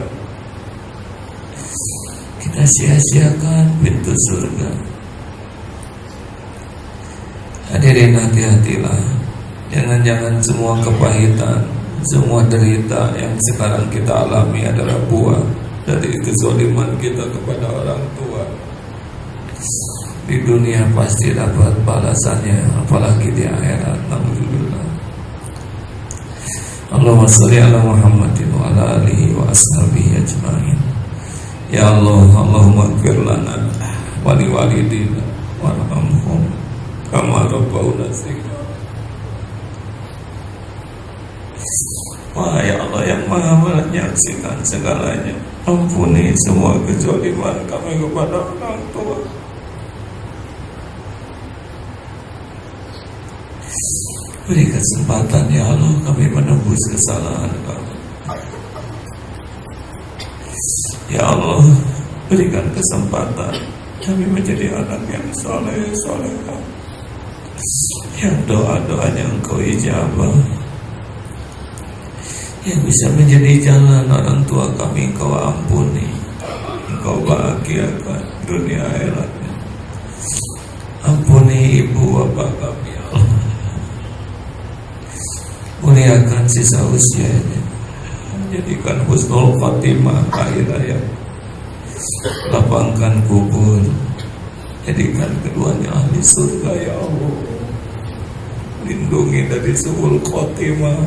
kita sia-siakan pintu surga? Hadirin, hati-hatilah. Jangan-jangan semua kepahitan, semua derita yang sekarang kita alami adalah buah dari kezaliman kita kepada orang tua. Di dunia pasti dapat balasannya, apalagi di akhirat. Alhamdulillah. Allahumma sholli ala Muhammadin wa ala alihi wa ashabihi ajma'in. Ya Allah, Allahumma ighfir lana wa li walidina warhamhum kama rabbawna shighara. Wahai Allah yang maha menyaksikan segalanya, ampuni semua kezaliman kami kepada orang tua. Beri kesempatan ya Allah kami menembus kesalahan kami. Ya Allah, berikan kesempatan kami menjadi anak yang soleh-solehah, yang doa-doanya Engkau ijabah, yang bisa menjadi jalan orang tua kami Engkau ampuni, Engkau bahagiakan dunia akhiratnya. Ampuni ibu bapak kami ya Allah, muliakan sisa usianya, jadikan husnul khatimah akhir hayat, lapangkan kubur, jadikan keduanya ahli surga ya Allah. Lindungi dari suul khatimah,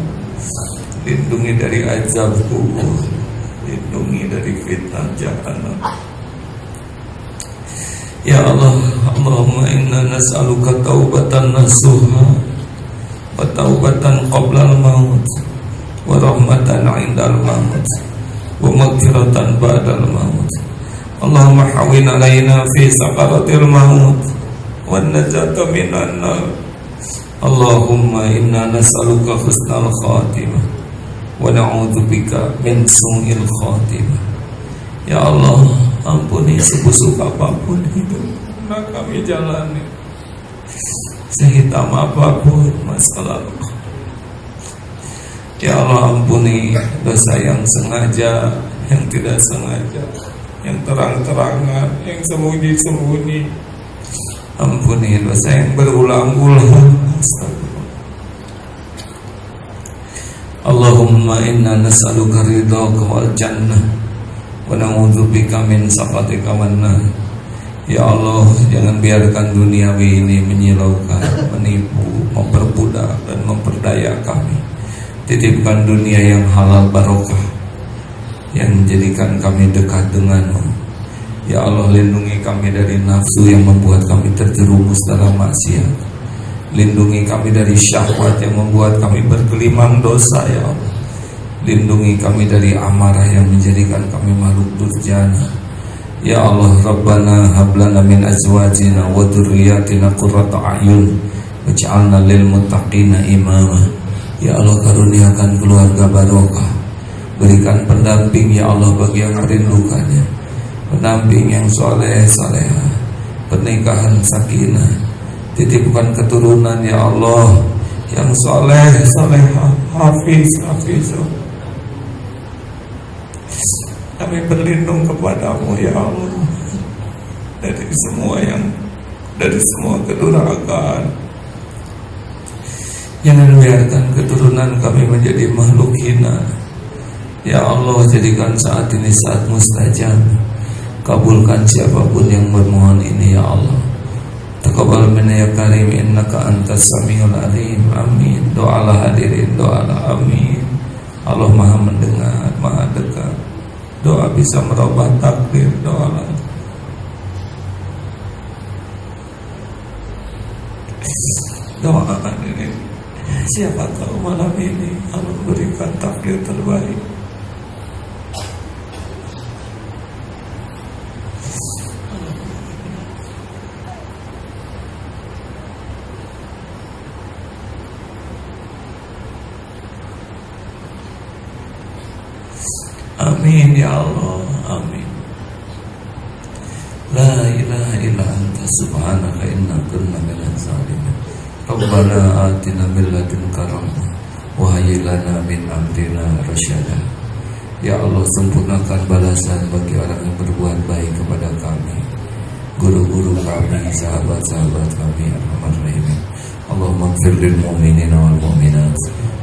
lindungi dari azab kubur, lindungi dari fitnah jahannam. Ya Allah, Allahumma inna nas'aluka taubatan nasuha wa taubatan qabla al-maut wa rahmatan 'inda al-maut wa maghfiratan ba'da al-maut. Allahumma hawwin 'alaina fi sakaratil maut wan najata minan nar. Allahumma inna nas'aluka husnal khatimah wa na'udzubika min su'il khatimah. Ya Allah, ampuni sebusuk apapun hidup yang kami jalani, sehitam apapun masa lalu. Ya Allah, ampuni dosa yang sengaja, yang tidak sengaja, yang terang-terangan, yang sembunyi-sembunyi. Ampuni dosa yang berulang-ulang. Allahumma inna nas'aluka ridhaka wal jannah wa na'udzubika min sakhatika wan nar. Ya Allah, jangan biarkan duniawi ini menyilaukan, menipu, memperbudak dan memperdaya kami. Titipkan dunia yang halal barokah, yang menjadikan kami dekat denganmu. Ya Allah, lindungi kami dari nafsu yang membuat kami terjerumus dalam maksiat. Lindungi kami dari syahwat yang membuat kami bergelimang dosa ya Allah. Lindungi kami dari amarah yang menjadikan kami makhluk durjana. Ya Allah, Rabbana hablana min azwajina wa dzurriyyatina qurrata a'yun waj'alna lil muttaqina imama. Ya Allah, karuniakan keluarga barokah. Berikan pendamping ya Allah bagi yang merindukannya, pendamping yang soleh salehah, pernikahan sakinah. Titipkan keturunan ya Allah yang soleh salehah, hafiz. Kami berlindung kepadamu ya Allah dari semua kedurhakaan. Jangan biarkan keturunan kami menjadi makhluk hina. Ya Allah, jadikan saat ini saat mustajab. Kabulkan siapapun yang bermohon ini ya Allah. Taqabbal minna ya karim, innaka antas samiul alim. Amin. Doalah hadirin, doalah. Amin. Allah maha mendengar, maha dekat. Doa bisa merubah takdir. Doalah. Doa hadirin. Siapa tahu malam ini Allah berikan takdir terbaik. Amin ya Allah, amin. La ilaha illa anta subhanaka inna kunna minaz zalimin. Rabbana atina min ladunka rahmah wa hayyi lana min amrina rasyada. Ya Allah, sempurnakan balasan bagi orang yang berbuat baik kepada kami, guru-guru kami, sahabat-sahabat kami, arhamar rahimin. Allahumma ighfir lil mu'minina wal mu'minat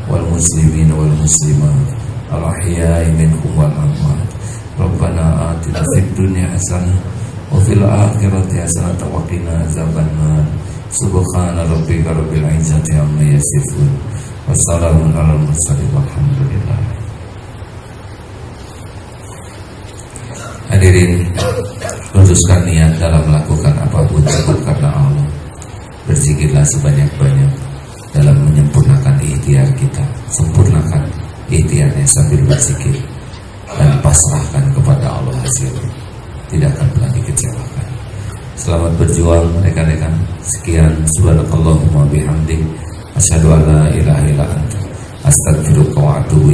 wal muslimina wal muslimat al ahya'i minhum wal amwat. Rabbana atina fid dunya hasanah wa fil akhirati hasanah wa qina azabannar. Subhana rabbika rabbil izzati amma yasifun. Wassalamun alal mursalin walhamdulillah. Hadirin, luruskan niat dalam melakukan apapun cukup karena Allah. Berzikirlah sebanyak-banyak dalam menyempurnakan ikhtiar kita. Sempurnakan ikhtiarnya sambil berzikir dan pasrahkan kepada Allah hasilnya. Tidak akan pernah dikecewakan. Selamat berjuang rekan-rekan. Sekian, subhanakallahumma bihamdik, asyhadu an la ilaha illa anta, astaghfiruka wa atubu